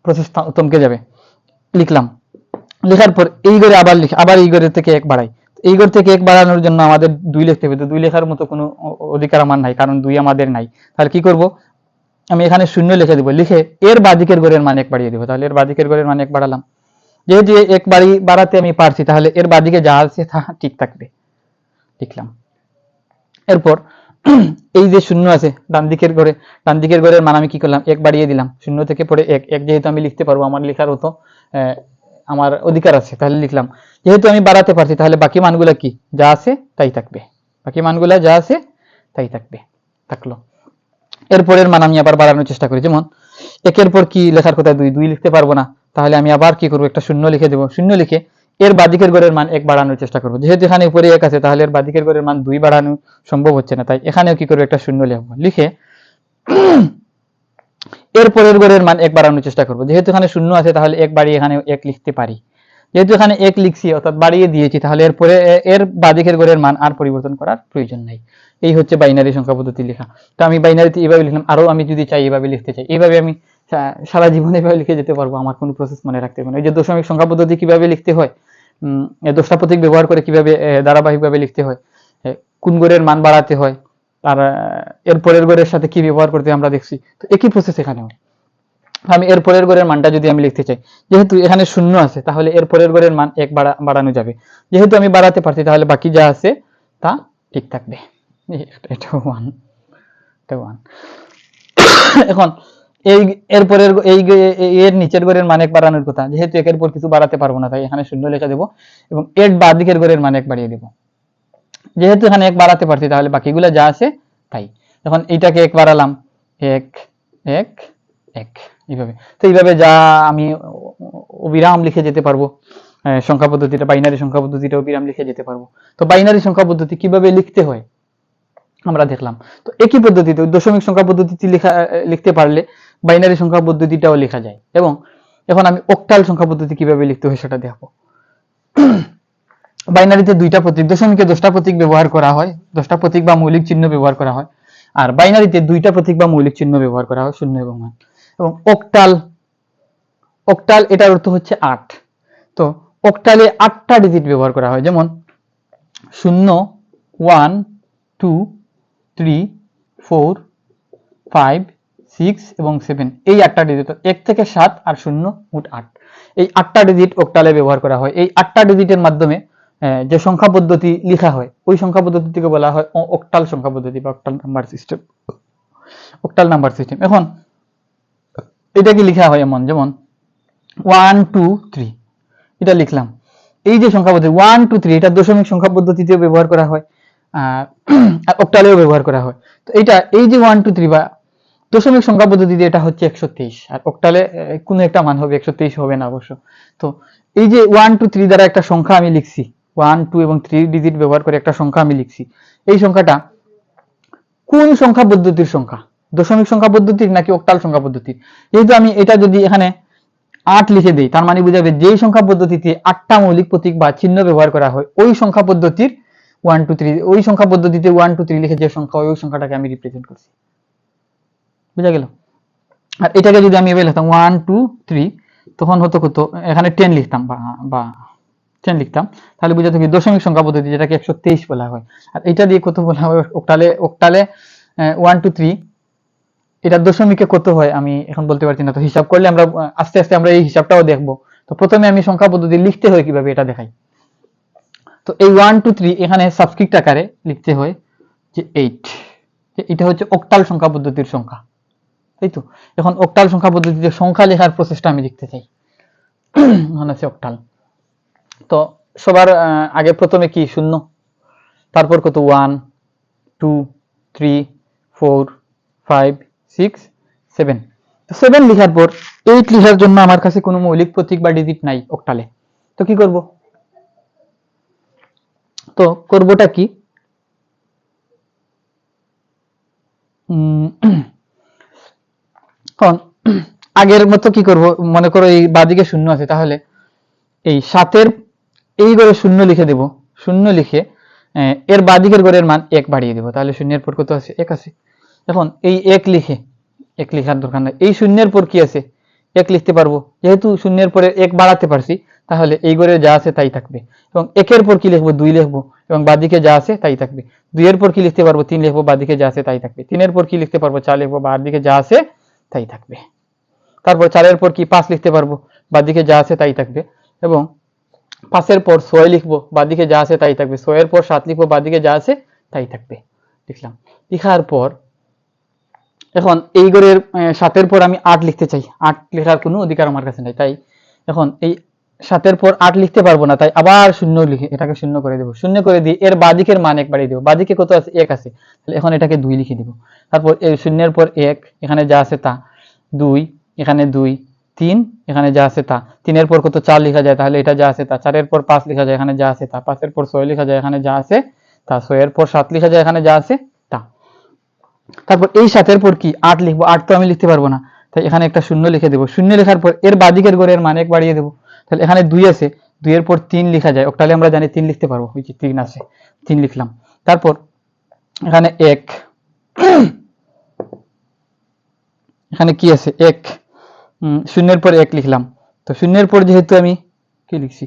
প্রসেস থমকে যাবে। লিখলাম, লেখার পর এই ঘরে আবার এই ঘরের থেকে 1 বাড়াই। এই ঘর থেকে 1 বাড়ানোর জন্য আমাদের 2 লিখতে হবে, তো 2 লেখার মতো কোনো অধিকার আমার নাই, কারণ 2 আমাদের নাই। তাহলে কি করব, আমি এখানে 0 লিখে দিব, লিখে এর বাঁদিকের ঘরের মান 1 বাড়িয়ে দিব। তাহলে এর বাঁদিকের ঘরের মান 1 বাড়ালাম, যেহেতু 1 বাড়াতে আমি পারছি তাহলে এর বাঁদিকে যা আছে তা ঠিক থাকবে, লিখলাম। এরপর এই যে 0 আছে ডান দিকের ঘরের মান আমি কি করলাম, 1 বাড়িয়ে দিলাম, 0 থেকে পরে 1 যেহেতু আমি লিখতে পারবো, আমার লেখার মতো আমার অধিকার আছে, তাহলে লিখলাম। যেহেতু আমি বাড়াতে পারছি তাহলে বাকি মানগুলা কি যা আছে তাই থাকবে, বাকি মানগুলা যা আছে তাই থাকলো। এরপরের মান আমি আবার বাড়ানোর চেষ্টা করি, যেমন 1 পর কি লেখার কথা 2 লিখতে পারবো না, তাহলে আমি আবার কি করবো, একটা 0 লিখে দেবো। 0 লিখে এর বাঁদিকের ঘরের মান 1 বাড়ানোর চেষ্টা করবো, যেহেতু এখানে উপরে 1 আছে তাহলে এর বাঁদিকের ঘরের মান 2 বাড়ানো সম্ভব হচ্ছে না, তাই এখানেও কি করবো, একটা 0 লিখবো। লিখে এর পরের ঘরের মান 1 বাড়ানোর চেষ্টা করবো, যেহেতু এখানে 0 আছে তাহলে 1 বাড়িয়ে এখানে 1 লিখতে পারি, যেহেতু এখানে 1 লিখছি অর্থাৎ বাড়িয়ে দিয়েছি, তাহলে এরপরে এর বাঁদিকের ঘরের মান আর পরিবর্তন করার প্রয়োজন নাই। এই হচ্ছে বাইনারি সংখ্যা পদ্ধতি লেখা। তো আমি বাইনারিতে এইভাবে লিখলাম, আরো আমি যদি চাই এইভাবে লিখতে চাই, এইভাবে আমি সারা জীবন এইভাবে লিখে যেতে পারবো, আমার কোনো প্রসেস মনে রাখতে হবে না। এই যে দশমিক সংখ্যা পদ্ধতি কিভাবে লিখতে হয়, দশটা প্রতীক ব্যবহার করে কিভাবে ধারাবাহিকভাবে লিখতে হয়, কোন ঘরের মান বাড়াতে হয়, আর এর পরের ঘরের সাথে কি ব্যবহার করতে আমরা দেখছি, তো একই প্রসেস এখানেও। আমি এর পরের ঘরের মানটা যদি আমি লিখতে চাই, যেহেতু এখানে 0 আছে তাহলে এর পরের ঘরের মান 1 বাড়ানো যাবে, যেহেতু আমি বাড়াতে পারছি তাহলে বাকি যা আছে তা ঠিক থাকবে। এটা 1, এটা 1। এখন এই এর পরের এর নিচের ঘরের মান 1 বাড়ানোর কথা, যেহেতু 1 পর কিছু বাড়াতে পারবো না তাই এখানে 0 লিখে দেব এবং এর বাঁদিকের ঘরের মান 1 বাড়িয়ে দেব, যেহেতু এখানে 1 বাড়াতে পারছি তাহলে বাকিগুলো যা আছে তাই। এখন এইটাকে 1 বাড়ালাম, 1 1 1 এইভাবে। তো এইভাবে যা আমি অবিরাম লিখে যেতে পারবো, সংখ্যা পদ্ধতিটা বাইনারি সংখ্যা পদ্ধতিটা অবিরাম লিখে যেতে পারবো। তো বাইনারি সংখ্যা পদ্ধতি কিভাবে লিখতে হয় আমরা দেখলাম। তো একই পদ্ধতিতে দশমিক সংখ্যা পদ্ধতিতে লিখতে পারলে বাইনারি সংখ্যা পদ্ধতিটাও লেখা যায়। এবং এখন আমি অক্টাল সংখ্যা পদ্ধতি কিভাবে লিখতে হয় সেটা দেখো। বাইনারিতে 2টা প্রতীক, দশমিকে 10টা প্রতীক ব্যবহার করা হয়, 10টা প্রতীক বা মৌলিক চিহ্ন ব্যবহার করা হয়, আর বাইনারিতে 2টা প্রতীক বা মৌলিক চিহ্ন ব্যবহার করা হয়, 0 এবং 1। এবং অক্টাল এটার অর্থ হচ্ছে 8। তো অক্টালে 8টা ডিজিট ব্যবহার করা হয়, যেমন 0 1 2 3 4 5 6 এবং 7, এই 8টা ডিজিট, 1 থেকে 7 আর 0 মোট 8, এই 8টা ডিজিট অক্টালে ব্যবহার করা হয়। এই 8টা ডিজিটের মাধ্যমে যে সংখ্যা পদ্ধতি লেখা হয় ওই সংখ্যা পদ্ধতিকে বলা হয় অক্টাল সংখ্যা পদ্ধতি বা octal number system, octal number system. এখন এটা কি লেখা হয় এমন, যেমন 1 2 3 এটা লিখলাম। এই যে সংখ্যা পদ্ধতি 1 2 3 এটা দশমিক সংখ্যা পদ্ধতিতেও ব্যবহার করা হয় আর অক্টালেও ব্যবহার করা হয়। তো এটা এই যে 1 2 3 বা দশমিক সংখ্যা পদ্ধতিতে এটা হচ্ছে 123, আর অক্টালে কোনো একটা মান হবে, 123 হবে না অবশ্য। তো এই যে 1 2 3 দ্বারা একটা সংখ্যা আমি লিখছি, 1 2 এবং 3 ডিজিট ব্যবহার করে একটা সংখ্যা আমি লিখছি, এই সংখ্যাটা কোন সংখ্যা পদ্ধতির সংখ্যা, দশমিক সংখ্যা পদ্ধতির নাকি অক্টাল সংখ্যা পদ্ধতির। যেহেতু আমি এটা যদি এখানে 8 লিখে দেই, তার মানে বুঝাবে যেই সংখ্যা পদ্ধতিতে 8টা মৌলিক প্রতীক বা চিহ্ন ব্যবহার করা হয় ওই সংখ্যা পদ্ধতির 1 2 3, ওই সংখ্যা পদ্ধতিতে 1 2 3 লিখে যে সংখ্যা ওই সংখ্যাটাকে আমি রিপ্রেজেন্ট করছি, বুঝা গেল। আর এটাকে যদি আমি এভাবে লিখতাম 1 2 3, তখন হতো কত, এখানে 10 লিখতাম বা 10 লিখতাম, তাহলে বুঝাতে কি দশমিক সংখ্যা পদ্ধতি যেটাকে 123 বলা হয়। আর এটা দিয়ে কত বলা হয় অক্টালে 1 2 3, এটা দশমিকে কত হয় আমি এখন বলতে পারছি না, তো হিসাব করলে আমরা আস্তে আস্তে আমরা এই হিসাবটাও দেখবো। তো প্রথমে আমি সংখ্যা পদ্ধতি লিখতে হয় কিভাবে এটা দেখাই। তো এই 1 2 3 এখানে সাবস্ক্রিপ্ট আকারে লিখতে হয় যে 8, এটা হচ্ছে অক্টাল সংখ্যা পদ্ধতির সংখ্যা, তাই তো। এখন অক্টাল সংখ্যা পদ্ধতিতে সংখ্যা লেখার প্রসেসটা আমি লিখতে চাই, মনে আছে অক্টাল। তো সবার আগে প্রথমে কি 0, তারপর কত 1 2 3 4 5 6 7, 7 লেখার পর 8 লেখার জন্য আমার কাছে কোনো মৌলিক প্রতীক বা ডিজিট নাই অক্টালে। তো কি করব, তো করবোটা কি, এখন আগের মতো কি করব, মনে করো এই বাদিকে শূন্য আছে, তাহলে এই 7-এর এই ঘরে শূন্য লিখে দেব, শূন্য লিখে এর বাদিকের ঘরের মান 1 বাড়িয়ে দেব, তাহলে শূন্যের পর কত আছে, 1 আছে। এখন এই 1 লিখে, 1 লেখার দরকার নাই, এই শূন্যের পর কি আছে, 1 লিখতে পারবো, যেহেতু শূন্যের পরে 1 বাড়াতে পারছি, তাহলে এই ঘরে যা আছে তাই থাকবে। এবং 1-এর পর কি লিখবো, 2 লিখবো, এবং বাদিকে যা আছে তাই থাকবে। 2-এর পর কি লিখতে পারবো, 3 লিখবো, বাদিকে যা আছে তাই থাকবে। 3-এর পর কি লিখতে পারবো, 4 লিখবো, বাদিকে যা আছে তাই থাকবে। তারপর 4-এর পর কি 5 লিখতে পারবো, বাদিকে যা আছে তাই থাকবে। এবং 5-এর পর 6 লিখবো, বাদিকে যা আছে তাই থাকবে। 6-এর পর 7 লিখবো, বাদিকে যা আছে তাই থাকবে। লিখলাম, লিখার পর এখন এই ঘরের 7-এর পর আমি 8 লিখতে চাই, 8 লেখার কোনো অধিকার আমার কাছে নাই, তাই এখন এই 7-এর পর 8 লিখতে পারবো না, তাই আবার শূন্য লিখে এটাকে শূন্য করে দেবো। শূন্য করে দিয়ে এর বাদিকের মান 1 বাড়িয়ে দেবো, বাদিকে কত আছে, 1 আছে, তাহলে এখন এটাকে 2 লিখে দেবো। তারপর এই শূন্যের পর 1, এখানে যা আছে তা, 2, এখানে 2, 3, এখানে যা আছে তা। 3-এর পর কত, 4 লেখা যায়, তাহলে এটা যা আছে তা। 4-এর পর 5 লেখা যায়, এখানে যা আছে তা। 5-এর পর 6 লেখা যায়, এখানে যা আছে তা। 6-এর পর 7 লেখা যায়, এখানে যা আছে তা। তারপর এই 7-এর পর কি 8 লিখবো, 8 তো আমি লিখতে পারবো না, তাই এখানে একটা শূন্য লিখে দেবো। শূন্য লেখার পর এর বাদিকের ঘরের মান 1 বাড়িয়ে দেবো, তাহলে এখানে 2 আছে, 2-এর পর 3 লেখা যায়, তাহলে আমরা জানি 3 লিখতে পারবো, ওই যে 3 আছে, 3 লিখলাম। তারপর এখানে 1, এখানে কি আছে, 1, শূন্যের পর 1 লিখলাম। তো শূন্যের পর যেহেতু আমি কি লিখছি,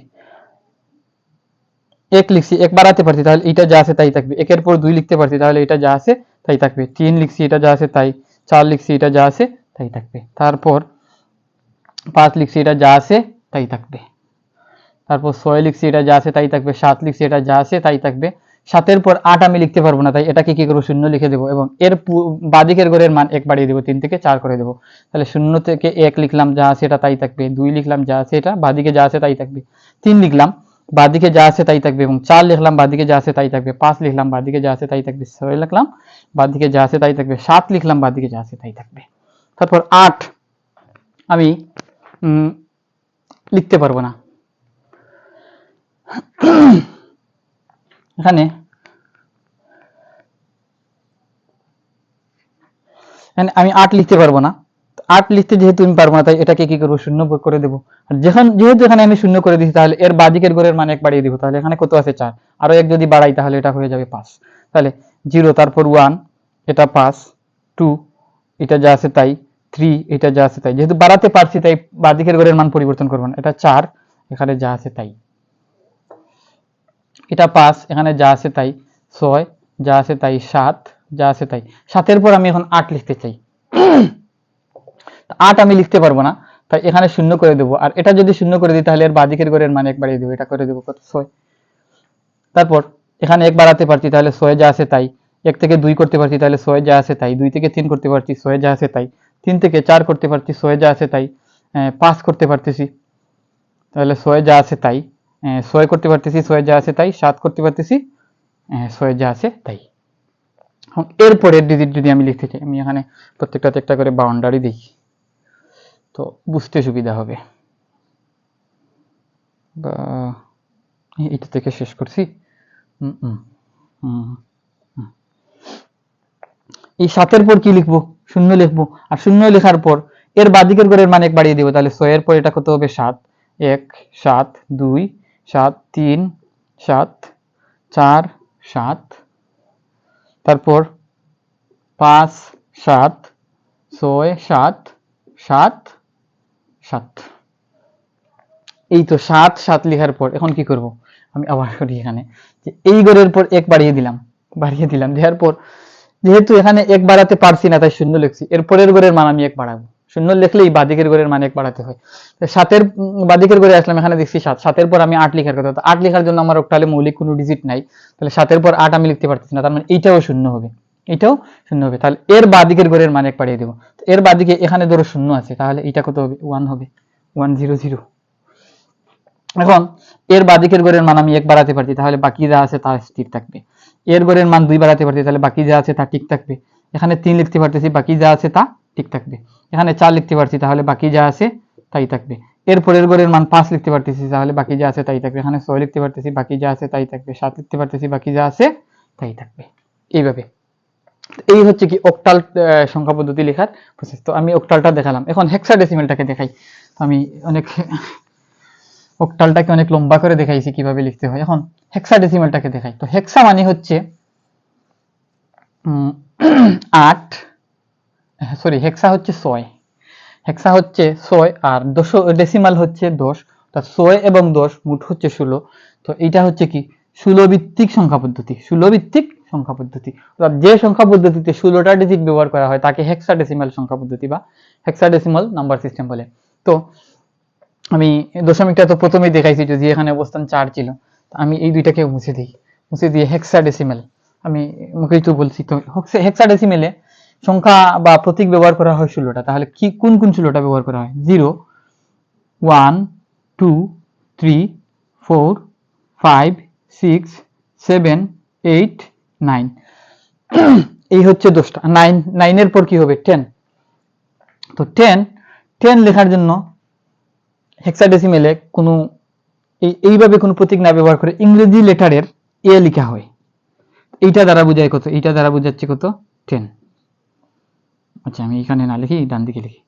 1 লিখছি, 1 বাড়াতে পারছি, তাহলে এটা যা আছে তাই থাকবে। 1-এর পর 2 লিখতে পারছি, তাহলে এটা যা আছে তাই থাকবে। 3 লিখছি, এটা যা আছে তাই। 4 লিখছি, এটা যা আছে তাই থাকবে। তারপর 5 লিখছি, এটা যা আছে তাই থাকবে। তারপর 6 লিখছি, এটা যা আছে তাই থাকবে। 7 লিখছি, এটা যা আছে তাই থাকবে। 7-এর পর 8 আমি লিখতে পারবো না, তাই এটাকে কি করবো, শূন্য লিখে দেবো, এবং এর বাদিকের ঘরের মান 1 বাড়িয়ে দেবো, 3 থেকে 4 করে দেবো। তাহলে 0 থেকে 1 লিখলাম, যা আছে এটা তাই থাকবে। 2 লিখলাম, যা আছে এটা, বাদিকে যা আছে তাই থাকবে। 3 লিখলাম, বাদিকে যা আছে তাই থাকবে, এবং 4 লিখলাম, বাদিকে যা আছে তাই থাকবে। 5 লিখলাম, বাদিকে যা আছে তাই থাকবে। 6 লিখলাম, বাদিকে যা আছে তাই থাকবে। 7 লিখলাম, বাদিকে যা আছে তাই থাকবে। তারপর 8 আমি লিখতে পারবো না, এখানে আমি 8 লিখতে পারবো না। 8 লিখতে যেহেতু আমি পারবো না, তাই এটাকে কি করবো, শূন্য করে দেবো। আর যেহেতু এখানে আমি শূন্য করে দিচ্ছি, তাহলে এর বাদিকের ঘরের মান 1 বাড়িয়ে দিব, তাহলে এখানে কত আছে, 4, আরো 1 যদি বাড়াই তাহলে এটা হয়ে যাবে 5। তাহলে 0, তারপর 1, এটা 5, 2, এটা যা আছে তাই, 3, এটা যা আছে তাই। যেহেতু বাড়াতে পারছি, তাই বাদিকের ঘরের মান পরিবর্তন করবো না, এটা 4, এখানে যা আছে তাই। এটা 5, এখানে যা আছে তাই। 6, যা আছে তাই। 7, যা আছে তাই। 7-এর পর আমি এখন 8 লিখতে চাই, 8 আমি লিখতে পারবো না, তাই এখানে শূন্য করে দেবো। আর এটা যদি শূন্য করে দিই, তাহলে এর বাদিকের ঘরের মান 1 বাড়িয়ে দেবো, এটা করে দেবো কত, 6। তারপর এখানে 1 বাড়াতে পারছি, তাহলে 6 যা আছে তাই। 1 থেকে 2 করতে পারছি, তাহলে 6 যা আছে তাই। 2 থেকে 3 করতে পারছি, 6 যা আছে তাই। 3 থেকে 4 করতে পারছি, 6 যা আছে তাই। 5 করতে পারতেছি, তাহলে 6 যা আছে তাই। 6 করতে পারতেছি, 6 যা আছে তাই। 7 করতে পারতেছি, 6 যা আছে তাই। এরপরের ডিজিট যদি আমি লিখতে চাই, আমি এখানে প্রত্যেকটাতে একটা করে বাউন্ডারি দিই, তো বুঝতে সুবিধা হবে। বা এটা থেকে শেষ করছি। এই 7-এর পর কি লিখবো, শূন্য লিখবো। আর শূন্য লেখার পর এর বাদিকের ঘরের মান 1 বাড়িয়ে দিব, তাহলে 6 এর পর এটা কত হবে, 7। 1, 7, 2, 7, 3, 7, 4, 7, তারপর 5, 7, 6, 7, 7, 7। এই তো 7, 7 লেখার পর এখন কি করব, আমি আবার করি এখানে যে এই ঘরের পর 1 বাড়িয়ে দিলাম, দেওয়ার পর যেহেতু এখানে 1 বাড়াতে পারছি না, তাই শূন্য লিখছি। এর পরের ঘরের মান আমি 1 বাড়াবো, শূন্য লিখলেই বাদিকের ঘরের মান 1 বাড়াতে হয়। 7-এর বাদিকের ঘরে আসলাম, এখানে দেখছি 7, 7-এর পর আমি 8 লেখার কথা, তো 8 লেখার জন্য আমার অক্টালে মৌলিক কোনো ডিজিট নাই, তাহলে 7-এর পর 8 আমি লিখতে পারতেছি না, তার মানে এইটাও শূন্য হবে, এটাও শূন্য হবে। তাহলে এর বাদিকের ঘরের মান 1 বাড়িয়ে দেবো। এর বাদিকে এখানে ধরো শূন্য আছে, তাহলে এটা কত হবে, 1 হবে, 1 0 0। এখন এর বাদিকের ঘরের মান আমি 1 বাড়াতে পারছি, তাহলে বাকি যা আছে তা স্থির থাকবে। এর ঘরের মান 2 বাড়াতে পারছি, তাহলে বাকি যা আছে তা ঠিক থাকবে। এখানে 3 লিখতে পারতেছি, বাকি যা আছে তা ঠিক থাকবে। এখানে 4 লিখতে পারছি, তাহলে বাকি যা আছে তাই থাকবে। এর পরের ঘরের মান 5 লিখতে পারতেছি, তাহলে বাকি যা আছে তাই থাকবে। এখানে 6 লিখতে পারতেছি, বাকি যা আছে তাই থাকবে। 7 লিখতে পারতেছি, বাকি যা আছে তাই থাকবে। এইভাবে এই হচ্ছে কি অক্টাল সংখ্যা পদ্ধতি লেখার প্রসেস। তো আমি অক্টালটা দেখালাম, এখন হেক্সাডেসিমেলটাকে দেখাই। আমি অনেক অক্টালটাকে অনেক লম্বা করে দেখাইছি কিভাবে লিখতে হয়, এখন হেক্সাডেসিমেলটাকে দেখাই। তো হেক্সা মানে হচ্ছে 8, সরি হেক্সা হচ্ছে 6, হেক্সা হচ্ছে 6 আর ডেসিমাল হচ্ছে 10, অর্থাৎ 6 এবং 10 মোট হচ্ছে 16। তো এটা হচ্ছে কি 16 ভিত্তিক সংখ্যা পদ্ধতি, 16 ভিত্তিক সংখ্যা পদ্ধতি, অর্থাৎ যে সংখ্যা পদ্ধতিতে 16টা ডিজিট ব্যবহার করা হয় তাকে হেক্সাডেসিমাল সংখ্যা পদ্ধতি বা হেক্সাডেসিমাল নাম্বার সিস্টেম বলে। তো আমি দশমিকটা তো প্রথমেই দেখাইছি, যদি এখানে অবস্থান 4 ছিল, আমি এই দুইটাকে মুছে দিই, মুছে দিয়ে হেক্সাডেসিমাল আমি মুখেই তো বলছি। তো হেক্সাডেসিমেলে সংখ্যা বা প্রতীক ব্যবহার করা হয় 16টা, তাহলে কি কোন কোন 16টা ব্যবহার করা হয়? 0, 1, 2, 3, 4, 5, 6, 7, 8, 9 এই হচ্ছে 10টা। 9 এর পর কি হবে? 10। তো 10 লেখার জন্য হেক্সাডেসিমেলে কোনো এইভাবে কোনো প্রতীক না ব্যবহার করে ইংরেজি লেটারের এ লেখা হয়। এইটা দ্বারা বোঝায় কত? এইটা দ্বারা বোঝাচ্ছে কত? 10। আচ্ছা আমি এখানে না লিখি, ডান দিকে লিখি।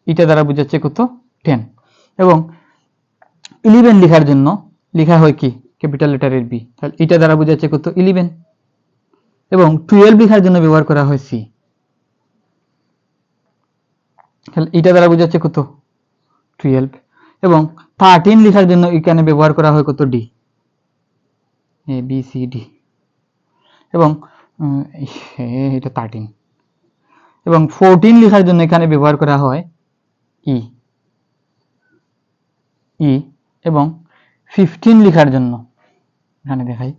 এটা দ্বারা বোঝাচ্ছে কত? 10। এবং 11 লেখার জন্য লেখা হয় কি? ক্যাপিটাল লেটারের বি, তাহলে এটা দ্বারা বোঝাচ্ছে কত? 11। এবং 12 লেখার জন্য ব্যবহার করা হয় সি, তাহলে এটা দ্বারা বোঝাচ্ছে কত? 12। এবং 13 লেখার জন্য এখানে ব্যবহার করা হয় কত? D, A B C D. এবং এটা 13। এবং 14 লেখার জন্য এখানে ব্যবহার করা হয় ই, এবং 15 লেখার জন্য এখানে দেখাই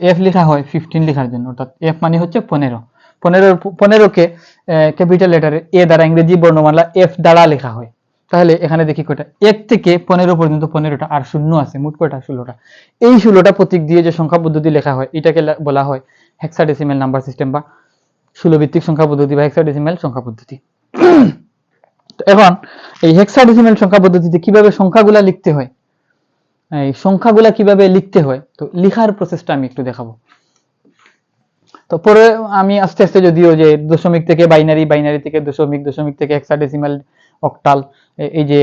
এফ লেখা হয় 15 লেখার জন্য, অর্থাৎ এফ মানে হচ্ছে 15। 15কে ক্যাপিটাল লেটারে এ দ্বারা ইংরেজি বর্ণমালা এফ দ্বারা লেখা হয়। তাহলে এখানে দেখি কয়টা? 1 থেকে 15 পর্যন্ত 15টা, আর শূন্য আছে, মোট কয়টা? 16টা। এই 16টা প্রতীক দিয়ে যে সংখ্যা পদ্ধতি লেখা হয় এটাকে বলা হয় হেক্সাডেসিমেল নাম্বার সিস্টেম বা 16 ভিত্তিক সংখ্যা পদ্ধতি বা হেক্সাডেসিমেল সংখ্যা পদ্ধতি। এখন এই হেক্সাডেসিমেল সংখ্যা পদ্ধতিতে কিভাবে সংখ্যাগুলা লিখতে হয়, এই সংখ্যাগুলা কিভাবে লিখতে হয়, তো লিখার প্রসেসটা আমি একটু দেখাবো। তো পরে আমি আস্তে আস্তে যদিও যে দশমিক থেকে বাইনারি, বাইনারি থেকে দশমিক, দশমিক থেকে হেক্সাডেসিমাল, অক্টাল, এই যে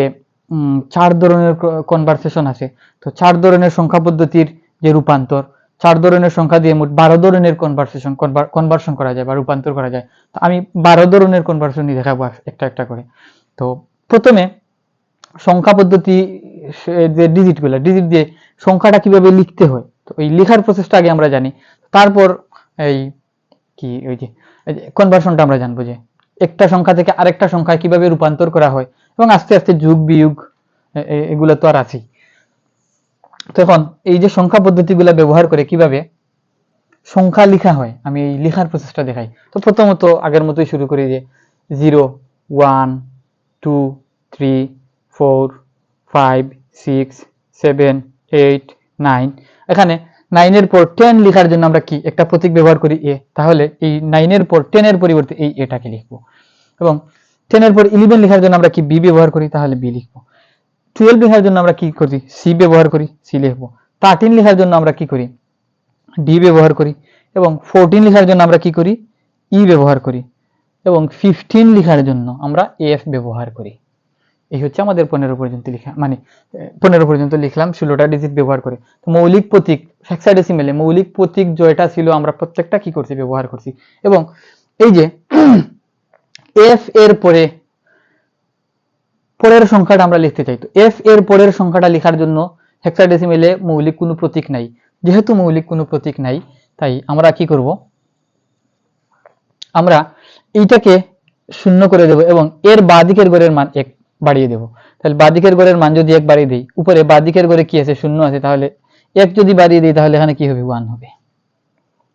4 ধরনের কনভার্সেশন আছে। তো 4 ধরনের সংখ্যা পদ্ধতির যে রূপান্তর, 4 ধরনের সংখ্যা দিয়ে মোট 12 ধরনের কনভার্সন করা যায় বা রূপান্তর করা যায়। তো আমি 12 ধরনের কনভার্সনই দেখাবো একটা একটা করে। তো প্রথমে সংখ্যা পদ্ধতি, যে ডিজিট দিয়ে সংখ্যাটা কিভাবে লিখতে হয়, তো এই লেখার প্রসেসটা আগে আমরা জানি, তারপর এই কি ওই যে কনভার্সনটা আমরা জানবো, যে একটা সংখ্যা থেকে আরেকটা সংখ্যায় কিভাবে রূপান্তর করা হয়, এবং আস্তে আস্তে যোগ বিয়োগ এগুলো তো আর আছেই। তো এখন এই যে সংখ্যা পদ্ধতিগুলো ব্যবহার করে কিভাবে সংখ্যা লেখা হয়, আমি এই লেখার প্রসেসটা দেখাই। তো প্রথমত আগের মতোই শুরু করি, যে 0, 1, 2, 3, 4, 5, 6, 7, 8, 9। এখানে 9 এর পর 10 লেখার জন্য আমরা কি একটা প্রতীক ব্যবহার করি? এ। তাহলে এই 9 এর পর 10 এর পরিবর্তে এই এটাকে লিখবো। এবং 10 এর পর 11 লেখার জন্য আমরা কি বি ব্যবহার করি? তাহলে বি লিখবো। 12 লেখার জন্য আমরা কি করি? সি ব্যবহার করি, সি লিখবো। 13 লেখার জন্য আমরা কি করি? ডি ব্যবহার করি। এবং 14 লেখার জন্য আমরা কি করি? ই ব্যবহার করি। এবং 15 লেখার জন্য আমরা এফ ব্যবহার করি। এই হচ্ছে আমাদের 15 পর্যন্ত লেখা, মানে 15 পর্যন্ত লিখলাম 16টা ডিজিট ব্যবহার করে। তো মৌলিক প্রতীক হেক্সাডেসিমেলে মৌলিক প্রতীক জয়টা ছিল আমরা প্রত্যেকটা কি করছি? ব্যবহার করছি। এবং এই যে এফ এর পরের সংখ্যাটা আমরা লিখতে চাই, তো এফ এর পরের সংখ্যাটা লেখার জন্য হেক্সাডেসিমেলে মৌলিক কোনো প্রতীক নাই। যেহেতু মৌলিক কোনো প্রতীক নাই, তাই আমরা কি করব? আমরা এইটাকে 0 করে দেব এবং এর বাঁ দিকের ঘরের মান 1 বাড়িয়ে দেব। তাহলে বাঁ দিকের ঘরের মান যদি 1 বাড়িয়ে দিই, উপরে বাঁ দিকের ঘরে কি আছে? 0 আছে, তাহলে 1 যদি বাড়িয়ে দিই তাহলে এখানে কি হবে? 1 হবে,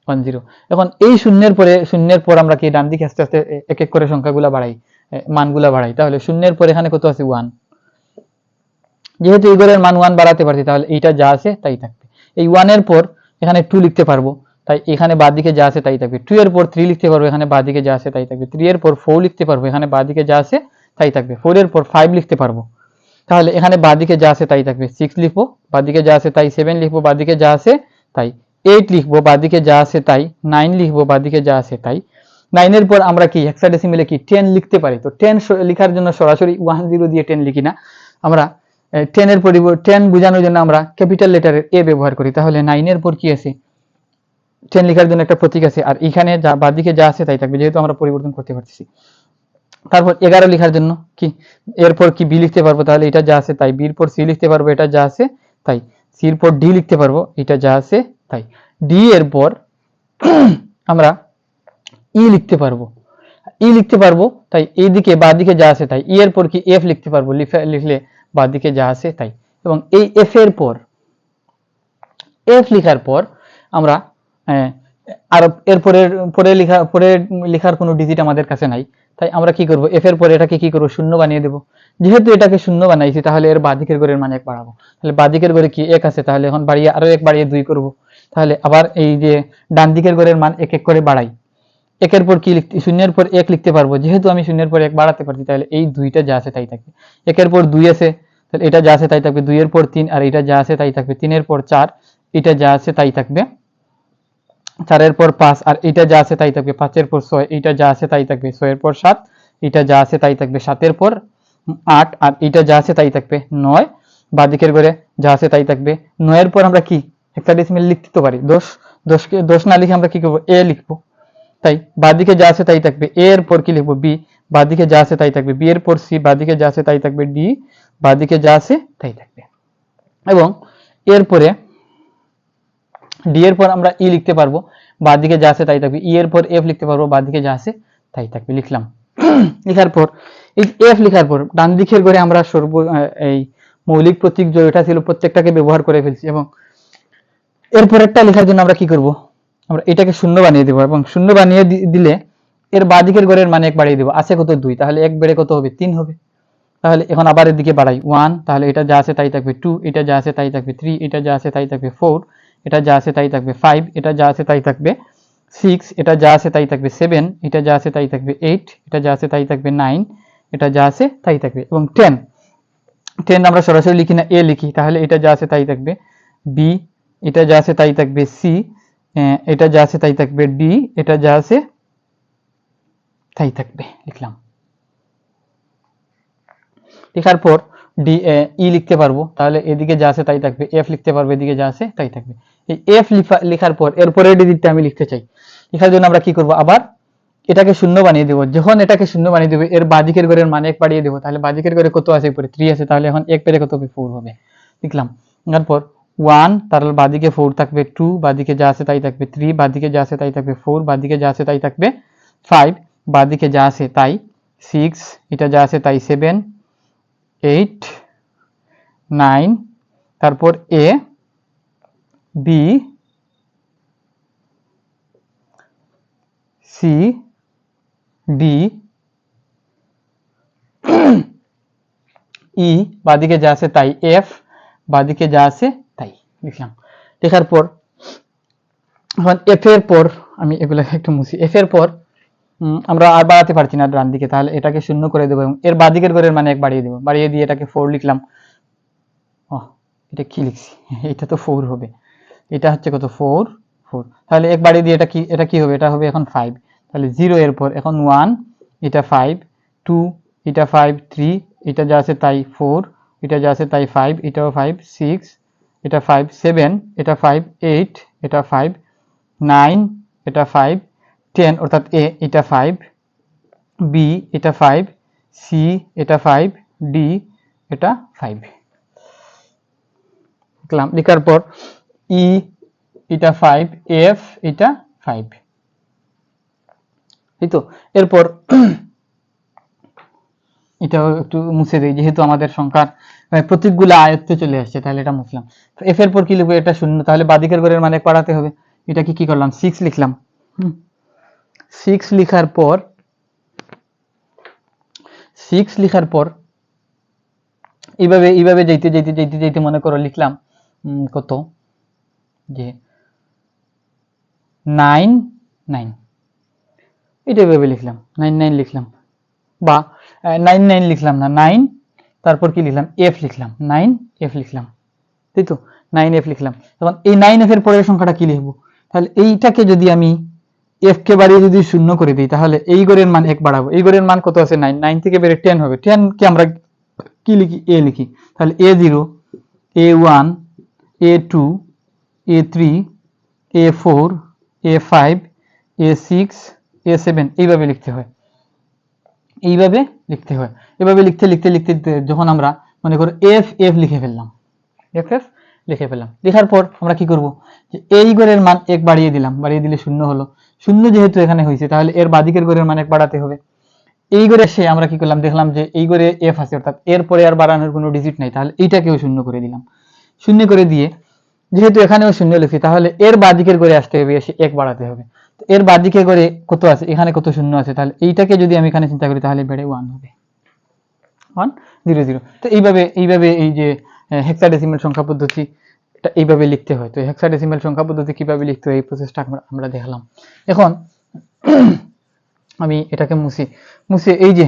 10। এখন এই শূন্যের পর আমরা কি ডান দিকে আস্তে আস্তে এক এক করে সংখ্যাগুলা বাড়াই, মানগুলা বাড়াই, তাহলে শূন্যের পর এখানে কত আছে? 1। যেহেতু এই ঘরের মান 1 বাড়াতে পারছি, তাহলে এইটা যা আছে তাই থাকবে। এই 1 এর পর এখানে 2 লিখতে পারবো, তাই এখানে বাঁ দিকে যা আছে তাই থাকবে। 2 এর পর 3 লিখতে পারবো, এখানে বাঁ দিকে যা আছে তাই থাকবে। 3 এর পর 4 লিখতে পারবো, এখানে বাঁ দিকে যা আছে তাই থাকবে। 4 এর পর 5 লিখতে পারবো, তাহলে এখানে বাঁ দিকে যা আছে তাই থাকবে। 6 লিখবো, বাঁ দিকে যা আছে তাই। 7 লিখবো, বাঁ দিকে যা আছে তাই। 8 লিখবো, বাদিকে যা আছে তাই। 9 লিখবো, বাদিকে যা আছে তাই। 9 এর পর আমরা কি হেক্সাডেসিমেলে কি 10 লিখতে পারি। তো 10 লেখার জন্য সরাসরি 10 দিয়ে 10 লিখি না, আমরা 10 এর পরিবর্তে 10 বোঝানোর জন্য আমরা ক্যাপিটাল লেটারের এ ব্যবহার করি। তাহলে 9 এর পর কি আছে, 10 লেখার জন্য একটা প্রতীক আছে, আর এখানে যা বাদিকে যা আছে তাই থাকবে, যেহেতু আমরা পরিবর্তন করতে পারতেছি। তারপর 11 লেখার জন্য কি এরপর কি বি লিখতে পারবো, তাহলে এটা যা আছে তাই। বির পর সি লিখতে পারবো, এটা যা আছে তাই। সির পর ডি লিখতে পারবো, এটা যা আছে তাই। ডি এর পর আমরা ই লিখতে পারবো, ই লিখতে পারবো তাই এইদিকে বাদিকে যা আছে তাই। ই এর পর কি এফ লিখতে পারবো, লিখলে বাদিকে যা আছে তাই। এবং এই এফ এর পর এফ লিখার পর আমরা আর পরে লেখার কোনো ডিজিট আমাদের কাছে নাই, তাই আমরা কি করব, এফ এর পরে এটাকে কি করব, শূন্য বানিয়ে দেব। যেহেতু এটাকে শূন্য বানাইছি, তাহলে এর বাদিকের ঘরের মান 1 বাড়াবো। তাহলে বাদিকের ঘরে কি 1 আছে, তাহলে এখন বাড়িয়ে আরো 1 বাড়িয়ে 2 করব। তাহলে আবার এই যে ডান দিকের ঘরের মান 1 1 করে বাড়াই। একের পর কি লিখতে, শূন্যের পর 1 লিখতে পারবো, যেহেতু আমি শূন্যের পর 1 বাড়াতে পারছি, তাহলে এই 2টা যা আছে তাই থাকবে। একের পর 2 আছে, তাহলে এটা যা আছে তাই থাকবে। 2 এর পর 3, আর এটা যা আছে তাই থাকবে। 3 এর পর 4, এটা যা আছে তাই থাকবে। 4 এর পর 5, আর এটা যা আছে তাই থাকবে। 5 এর পর 6, এটা যা আছে তাই থাকবে। 6 এর পর 7, এটা যা আছে তাই থাকবে। 7 এর পর 8, আর এটা যা আছে তাই থাকবে। 9, বাদিকের ঘরে যা আছে তাই থাকবে। 9 এর পর আমরা কি হেক্সাডেসিমেল লিখতে তো পারি, 10 না লিখে আমরা কি করব, এ লিখবো। তাই বাদিকে যা আছে তাই থাকবে। এ এর পর কি লিখবো, বি, বাদিকে যা আছে তাই থাকবে। বি এর পর সি, বাদিকে যা আছে তাই থাকবে। ডি, বাদিকে যা আছে তাই থাকবে। এবং এরপরে ডি এর পর আমরা ই লিখতে পারবো, বাদিকে যা আছে তাই থাকবে। ই এর পর এফ লিখতে পারবো, বাদিকে যা আছে তাই থাকবে। লিখলাম। লেখার পর এই এফ লেখার পর ডান দিকের ঘরে আমরা এই মৌলিক প্রতীক যেটা ছিল প্রত্যেকটাকে ব্যবহার করে ফেলছি, এবং এরপর একটা লেখার জন্য আমরা কি করব, আমরা এটাকে শূন্য বানিয়ে দেবো। এবং শূন্য বানিয়ে দিলে এর বাদিকের ঘরের মান 1 বাড়িয়ে দেবো। আছে কত, 2, তাহলে 1 বেড়ে কত হবে, 3 হবে। তাহলে এখন আবার এদিকে বাড়াই 1, তাহলে এটা যা আছে তাই থাকবে। 2, এটা যা আছে তাই থাকবে। 3, এটা যা আছে তাই থাকবে। 4, এটা যা আছে তাই থাকবে। 5, এটা যা আছে তাই থাকবে। 6, এটা যা আছে তাই থাকবে। 7, এটা যা আছে তাই থাকবে। 8, এটা যা আছে তাই থাকবে। 9, এটা যা আছে তাই থাকবে। এবং 10 আমরা সরাসরি লিখি না, এ লিখি, তাহলে এটা যা আছে তাই থাকবে। বি, এটা যা আছে তাই থাকবে। সি, এটা যা আছে তাই থাকবে। ডি, এটা যা আছে তাই থাকবে। লিখলাম। লেখার পর ডি ই লিখতে পারবো, তাহলে এদিকে যা আছে তাই থাকবে। এফ লিখতে পারবো, এদিকে যা আছে তাই থাকবে। এই এফ লেখার পর এরপরের ডিজিটটা আমি লিখতে চাই। লেখার জন্য আমরা কি করব, আবার এটাকে শূন্য বানিয়ে দেবো। যখন এটাকে শূন্য বানিয়ে দেবো, এর বাদিকের ঘরের মান 1 বাড়িয়ে দেবো। তাহলে বাদিকের ঘরে কত আছে, উপরে 3 আছে, তাহলে এখন 1 পেরে কত হবে, 4 হবে। লিখলাম। তারপর 1, তাহলে বাদিকে 4 থাকবে। 2, বাদিকে যা আছে তাই থাকবে। 3, বাদিকে যা আছে তাই থাকবে। 4, বাদিকে যা আছে তাই থাকবে। 5, বাদিকে যা আছে তাই। 6, এটা যা আছে তাই। 7, 8, 9, তারপর এ, বি, সি, ডি, ই, বাদিকে যা আছে তাই। এফ, বাদিকে যা আছে তাই। লিখলাম। লেখার পর এখন এফ এর পর আমি এগুলো একটু মুছি। এফ এর পর আমরা আর বাড়াতে পারছি না ডান দিকে, তাহলে এটাকে শূন্য করে দেবো এবং এর বাদিকের ঘরের মানে 1 বাড়িয়ে দেবো। বাড়িয়ে দিয়ে এটাকে 4 লিখলাম। এটা কি লিখছি, এটা তো 4 হবে। এটা হচ্ছে কত, 4, তাহলে 1 বাড়িয়ে দিয়ে এটা কি হবে, এটা হবে এখন 5। তাহলে 0 এর পর এখন 1, এটা 5, 2, এটা 5, 3, এটা যা আছে তাই। 4, এটা যা আছে তাই। 5, এটাও 5, 6, এটা 5, 7, এটা 5, 8, এটা 5, 9, এটা 5, 10, অর্থাৎ এ, এটা 5, বি, এটা 5, সি, এটা 5, ডি, এটা 5। লিখলাম। লেখার পর ই, এটা 5, এফ, এটা 5। এই তো। এরপর এটাও একটু মুছে দিই, যেহেতু আমাদের সংখ্যার প্রতীকগুলো আয়ত্তে চলে আসছে, তাহলে এটা মুছলাম। এফ এর পর কি লিখবো, এটা 0, তাহলে বাদিকের ঘরের মানে পড়াতে হবে। এটাকে কি করলাম, 6 লিখলাম। 6 লিখার পর এইভাবে যেতে মনে করো লিখলাম কত, যে 9, 9, এটা এভাবে লিখলাম। 9, 9 লিখলাম, বা 9, 9 লিখলাম না, 9, তারপর কি লিখলাম, এফ লিখলাম। 9, এফ লিখলাম, তাই তো। 9f লিখলাম। তখন এই 9f এর পরের সংখ্যাটা কি লিখবো? তাহলে এইটাকে যদি আমি f কে বাড়িয়ে যদি 0 করে দিই, তাহলে এই গড়ের মান 1 বাড়াবো। এই গড়ের মান কত আছে? 9। 9 থেকে বেড়ে 10 হবে। 10 কে আমরা কি লিখি? a লিখি। তাহলে a0, a1, a2, a3, a4, a5, a6, a7 এইভাবে লিখতে হয়। এইভাবে লিখতে হয়। এভাবে লিখতে লিখতে লিখতে যখন আমরা মনে করো f লিখে ফেললাম, f লিখে ফেললাম, লেখার পর আমরা কি করব? যে এই গড়ের মান 1 বাড়িয়ে দিলাম, বাড়িয়ে দিলে 0 হলো। 0 যেহেতু এখানে হয়েছে, তাহলে এর বাদিকের গড়ের মান 1 বাড়াতে হবে। এই গড়ে এসে আমরা কি করলাম? দেখলাম যে এই গড়ে f আছে, অর্থাৎ এর পরে আর বাড়ানোর কোনো ডিজিট নাই, তাহলে এইটাকেও 0 করে দিলাম। 0 করে দিয়ে যেহেতু এখানেও 0 লিখছি, তাহলে এর বাদিকের গড়ে আসতে হবে, এসে 1 বাড়াতে হবে। তো এর বাদিকের গড়ে কত আছে? এখানে কত 0 আছে, তাহলে এইটাকে যদি আমি এখানে চিন্তা করি, তাহলে বেড়ে 1 হবে, 1 0 0। তো এইভাবে এই যে হেক্সাডেসিমাল সংখ্যা পদ্ধতি, এটা এইভাবে লিখতে হয়। তো হেক্সাডেসিমাল সংখ্যা পদ্ধতি কিভাবে লিখতে হয়, এই প্রসেসটা আমরা দেখলাম। এখন আমি এটাকে মুছে এই যে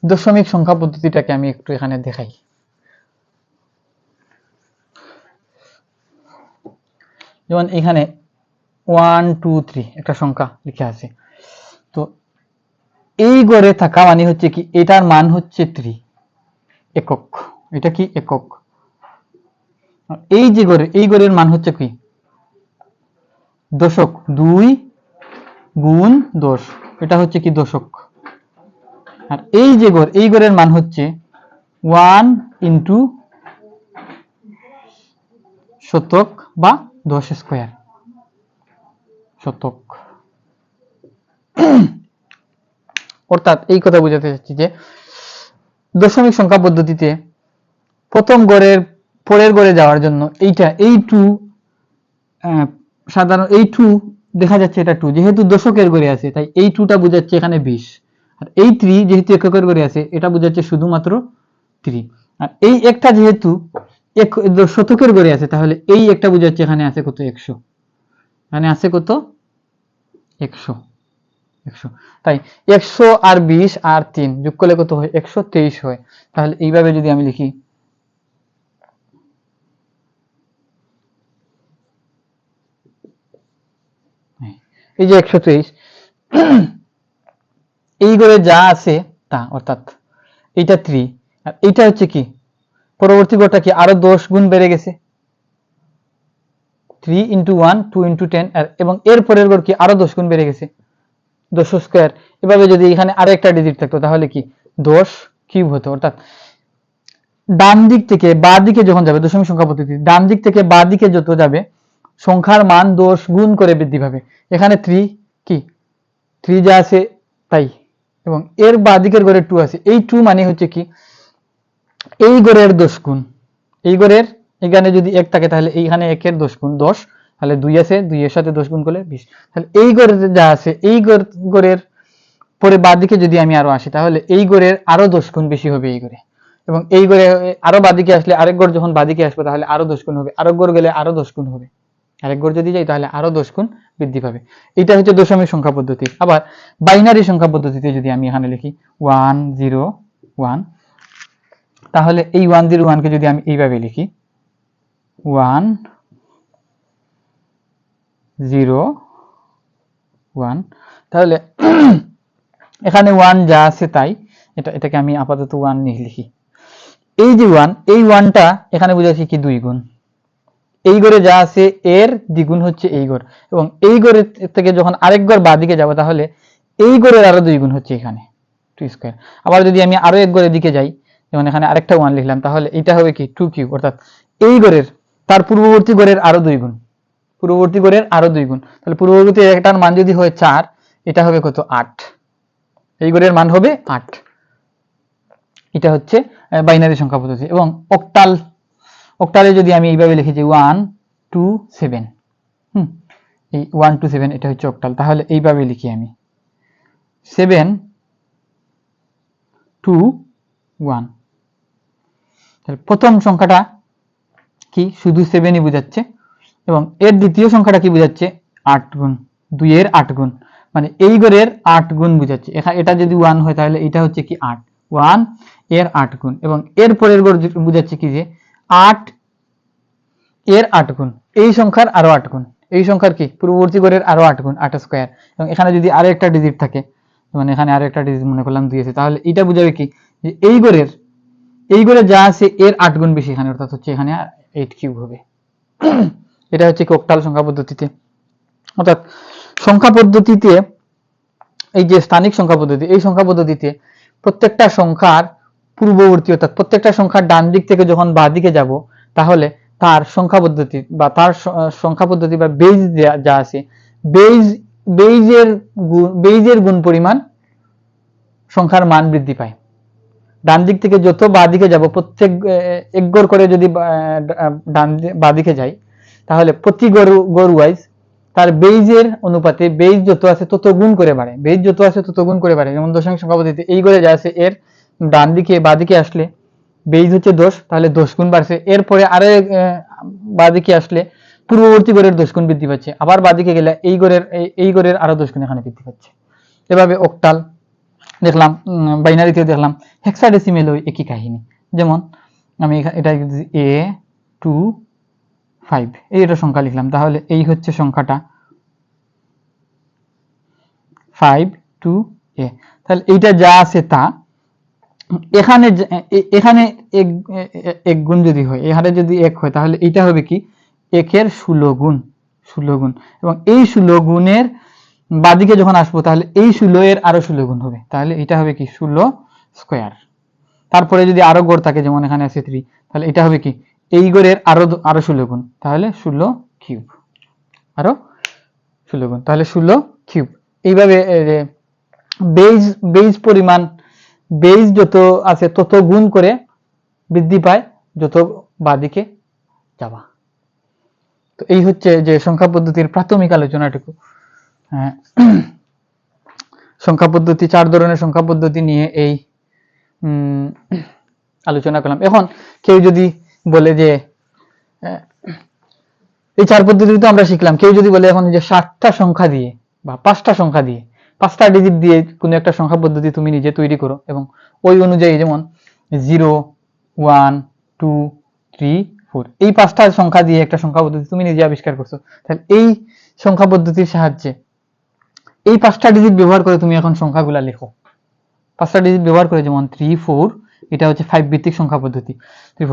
দশমিক সংখ্যা পদ্ধতিটাকে আমি একটু এখানে দেখাই। যেমন এখানে 1 2 3 একটা সংখ্যা লিখে আছে। তো এই গড়ে থাকা মানে হচ্ছে কি, এটার মান হচ্ছে 3, একক। এটা কি? একক। এই যে গড়ে, এই গড়ের মান হচ্ছে কি? দশক। 2 গুণ 10, এটা হচ্ছে কি? দশক। আর এই যে গড়, এই গড়ের মান হচ্ছে 1 ইন্টু শতক বা 10 স্কয়ার, শতক। অর্থাৎ এই কথা বোঝাতে চাচ্ছি যে দশমিক সংখ্যা পদ্ধতিতে প্রথম গড়ের পরের গড়ে যাওয়ার জন্য এইটা, এই 2, সাধারণ এই 2 দেখা যাচ্ছে, এটা 2 যেহেতু দশকের গড়ে আছে, তাই এই 2টা বোঝাচ্ছে এখানে 20। আর এই 3 যেহেতু এককের গড়ে আছে, এটা বোঝাচ্ছে শুধুমাত্র 3। আর এই একটা যেহেতু শতকের গড়ে আছে, তাহলে এই একটা বোঝাচ্ছে এখানে আছে কত? 100। এখানে আছে কত? 100। তাই 100 আর 20 আর 3 যোগ করলে কত হয়? 123 হয়। তাহলে এইভাবে যদি আমি লিখি, এই যে 123, এই গড়ে যা আছে তা, অর্থাৎ এইটা 3, আর এইটা হচ্ছে কি? পরবর্তী গড়টা কি? আরো 10 গুণ বেড়ে গেছে। 3 ইন্টু 1 2 ইন্টু 10, এবং এর পরের গড় কি? আরো 10 গুণ বেড়ে গেছে, 10 স্কয়ার। এভাবে যদি এখানে আরো একটা ডিজিট থাকতো, তাহলে কি 10 কিউব হতো। অর্থাৎ ডান দিক থেকে বা দিকে যখন যাবে দশমিক সংখ্যা পদ্ধতি, ডান দিক থেকে বা দিকে যত যাবে, সংখ্যার মান 10 গুণ করে বৃদ্ধি পাবে। এখানে 3 কি? 3 যা আছে তাই, এবং এর বা দিকের গড়ে 2 আছে। এই 2 মানে হচ্ছে কি? এই গড়ের 10 গুণ। এই গড়ের এখানে যদি 1 থাকে, তাহলে এইখানে 1 এর 10 গুণ 10, তাহলে 2 আছে, 2 এর সাথে 10 গুণ করলে 20। তাহলে এই গড়ের যা আছে, এই গড়ের পরে বাদ দিকে যদি আমি আরো আসি, তাহলে এই গড়ের আরো 10 গুণ বেশি হবে এই গড়ে, এবং এই গড়ে আরো বাদিকে আসলে, আরেক গড় যখন বাদিকে আসবে, তাহলে আরো 10 গুণ হবে, আরেক গড় গেলে আরো 10 গুণ হবে, আরেক গড় যদি যাই, তাহলে আরো 10 গুণ বৃদ্ধি পাবে। এটা হচ্ছে দশমিক সংখ্যা পদ্ধতি। আবার বাইনারি সংখ্যা পদ্ধতিতে যদি আমি এখানে লিখি 1 0 1, তাহলে এই 1 0 1 কে যদি আমি এইভাবে লিখি 1 0 1, তাহলে এখানে 1 যা আছে তাই, এটাকে আমি আপাতত 1 লিখি। এই যে 1, এই 1টা এখানে বোঝাচ্ছি কি? 2 গুণ। এই গড়ে যা আছে এর দ্বিগুণ হচ্ছে এই গড়, এবং এই গড়ের থেকে যখন আরেক গড় বাদিকে যাব, তাহলে এই গড়ের আরো 2 গুণ হচ্ছে এখানে 2 স্কয়ার। আবার যদি আমি আরো এক গড়ের দিকে যাই, যেমন এখানে আরেকটা 1 লিখলাম, তাহলে এটা হবে কি? 2 কিউব। অর্থাৎ এই গড়ের তার পূর্ববর্তী গড়ের আরো 2 গুণ, পূর্ববর্তী গড়ের আরো 2 গুণ। তাহলে পূর্ববর্তী একটার মান যদি হয় 4, এটা হবে কত? 8। এই গড়ের মান হবে 8। এটা হচ্ছে বাইনারি সংখ্যা পদ্ধতি। এবং অক্টালে যদি আমি এইভাবে লিখি যে 1 2 7, এই 1 2 7, এটা হচ্ছে অক্টাল। তাহলে এইভাবে লিখি আমি 7 2 1। তাহলে প্রথম সংখ্যাটা কি? শুধু 7ই বোঝাচ্ছে, এবং এর দ্বিতীয় সংখ্যাটা কি বোঝাচ্ছে? 8 গুণ, 2 এর 8 গুণ, মানে এই গড়ের 8 গুণ বোঝাচ্ছে। এটা যদি 1 হয়, তাহলে এটা হচ্ছে কি? 8। 1 এর 8 গুণ, এবং এর পরের গড় বুঝাচ্ছে কি যে 8 এর 8 গুণ, এই সংখ্যার আরো 8 গুণ, এই সংখ্যার কি পূর্ববর্তী গড়ের আরো 8 গুণ, 8 স্কয়ার। এবং এখানে যদি আরো একটা ডিজিট থাকে, মানে এখানে আরো একটা ডিজিট মনে করলাম 2 আছে, তাহলে এটা বুঝাবে কি যে এই গড়ে যা আছে এর 8 গুণ বেশি এখানে, অর্থাৎ হচ্ছে এখানে 8 কিউব হবে। এটা হচ্ছে কি অক্টাল সংখ্যা পদ্ধতিতে। অর্থাৎ সংখ্যা পদ্ধতিতে, এই যে স্থানিক সংখ্যা পদ্ধতি, এই সংখ্যা পদ্ধতিতে প্রত্যেকটা সংখ্যার পূর্ববর্তী, অর্থাৎ প্রত্যেকটা সংখ্যার ডান দিক থেকে যখন বাঁ দিকে যাব, তাহলে তার সংখ্যা পদ্ধতি বা তার সংখ্যা পদ্ধতি বা বেজ যা আছে, বেইজের গুণ পরিমাণ সংখ্যার মান বৃদ্ধি পায়। ডান দিক থেকে যত বাঁ দিকে যাব, প্রত্যেক এক গড় করে যদি ডান বাঁ দিকে যাই, তাহলে প্রতি গড় ওয়াইজ তার বেইজের অনুপাতে বেইজ যত আছে তত গুণ করে বাড়ে, বেইজ যত আছে তত গুণ করে বাড়ে। যেমন দশমিক সংখ্যা পদ্ধতিতে এই গড়ে যা আছে এর ডান দিকে বাঁ দিকে আসলে বেইজ হচ্ছে 10, তাহলে 10 গুণ বাড়ছে। এরপরে আরো বাঁ দিকে আসলে পূর্ববর্তী গড়ের 10 গুণ বৃদ্ধি পাচ্ছে, আবার বাঁ দিকে গেলে এই গড়ের আরো 10 গুণ এখানে বৃদ্ধি পাচ্ছে। এভাবে অক্টাল দেখলাম, বাইনারিতে দেখলাম, হেক্সাডেসিমেলও একই কাহিনী। যেমন আমি এটা A25 এটা সংখ্যা লিখলাম, তাহলে এই হচ্ছে সংখ্যাটা 52A। তাহলে এইটা যা আছে তা এখানে এক গুণ যদি হয়, এখানে যদি 1 হয়, তাহলে এইটা হবে কি 1 এর 16 গুণ, এবং এই 16 গুণের বাদিকে যখন আসবো, তাহলে এই 16 এর আরো 16 গুণ হবে, তাহলে এটা হবে কি 16 স্কয়ার। তারপরে যদি আরো গড় থাকে, যেমন এখানে আছে 3, তাহলে এটা হবে কি এই গড়ের আরো 16 গুণ, তাহলে 16 কিউব, আরো 16 গুণ, তাহলে 16 কিউব। এইভাবে বেইজ পরিমাণ, বেইজ যত আছে তত গুণ করে বৃদ্ধি পায় যত বাদিকে যাবা। তো এই হচ্ছে যে সংখ্যা পদ্ধতির প্রাথমিক আলোচনাটুকু। সংখ্যা পদ্ধতি, 4 ধরনের সংখ্যা পদ্ধতি নিয়ে এই আলোচনা করলাম। এখন কেউ যদি বলে যে এই 4 পদ্ধতি তো আমরা শিখলাম, কেউ যদি বলে এখন যে 7টা সংখ্যা দিয়ে বা 5টা সংখ্যা দিয়ে, 5টা ডিজিট দিয়ে কোনো একটা সংখ্যা পদ্ধতি তুমি নিজে তৈরি করো, এবং ওই অনুযায়ী যেমন 0 1 2 3 4 এই 5টা সংখ্যা দিয়ে একটা সংখ্যা পদ্ধতি তুমি নিজে আবিষ্কার করছো, তাহলে এই সংখ্যা পদ্ধতির সাহায্যে এই 5টা ডিজিট ব্যবহার করে তুমি এখন সংখ্যাগুলা লেখো। 5টা ডিজিট ব্যবহার করে, যেমন 3 4, এটা হচ্ছে 5 ভিত্তিক সংখ্যা পদ্ধতি। 3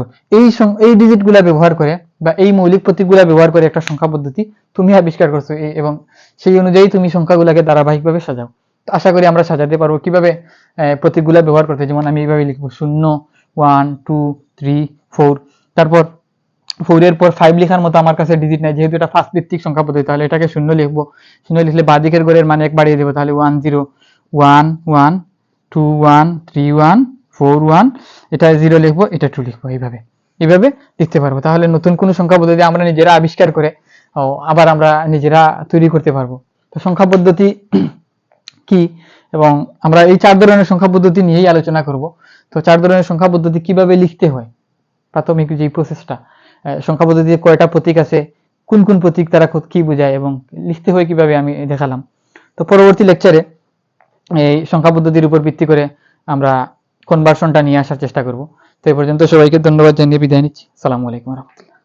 4 এই ডিজিটগুলা ব্যবহার করে বা এই মৌলিক প্রতীকগুলা ব্যবহার করে একটা সংখ্যা পদ্ধতি তুমি আবিষ্কার করছো, এবং সেই অনুযায়ী তুমি সংখ্যাগুলাকে ধারাবাহিকভাবে সাজাও। আশা করি আমরা সাজাতে পারবো। কিভাবে প্রতীকগুলা ব্যবহার করতে, যেমন আমি এইভাবে লিখবো 0 1 2 3 4, তারপর 4 এর পর 5 লেখার মতো আমার কাছে ডিজিট নাই, যেহেতু এটা 5 ভিত্তিক সংখ্যা পদ্ধতি, তাহলে এটাকে 0 লিখবো। 0 লিখলে বাঁ দিকের গড়ের মান 1 বাড়িয়ে দেবো, তাহলে 1 0 1 1 2 1 3 1 4 1, এটা 0 লিখবো, এটা 2 লিখবো। এইভাবে লিখতে পারবো। তাহলে নতুন কোনো সংখ্যা পদ্ধতি আমরা নিজেরা আবিষ্কার করে আবার আমরা নিজেরা তৈরি করতে পারবো। তো সংখ্যা পদ্ধতি কি, এবং আমরা এই 4 ধরনের সংখ্যা পদ্ধতি নিয়েই আলোচনা করব। তো 4 ধরনের সংখ্যা পদ্ধতি কিভাবে লিখতে হয়, প্রাথমিক যে প্রসেসটা, সংখ্যা পদ্ধতিতে কয়টা প্রতীক আছে, কোন কোন প্রতীক তারা কি বোঝায়, এবং লিখতে হয় কিভাবে, আমি দেখালাম। তো পরবর্তী লেকচারে এই সংখ্যা পদ্ধতির উপর ভিত্তি করে আমরা কনভার্সনটা নিয়ে আসার চেষ্টা করব। তো এই পর্যন্ত সবাইকে ধন্যবাদ জানিয়ে বিদায় নিচ্ছি। আসসালামু আলাইকুম ওয়া রাহমাতুল্লাহ।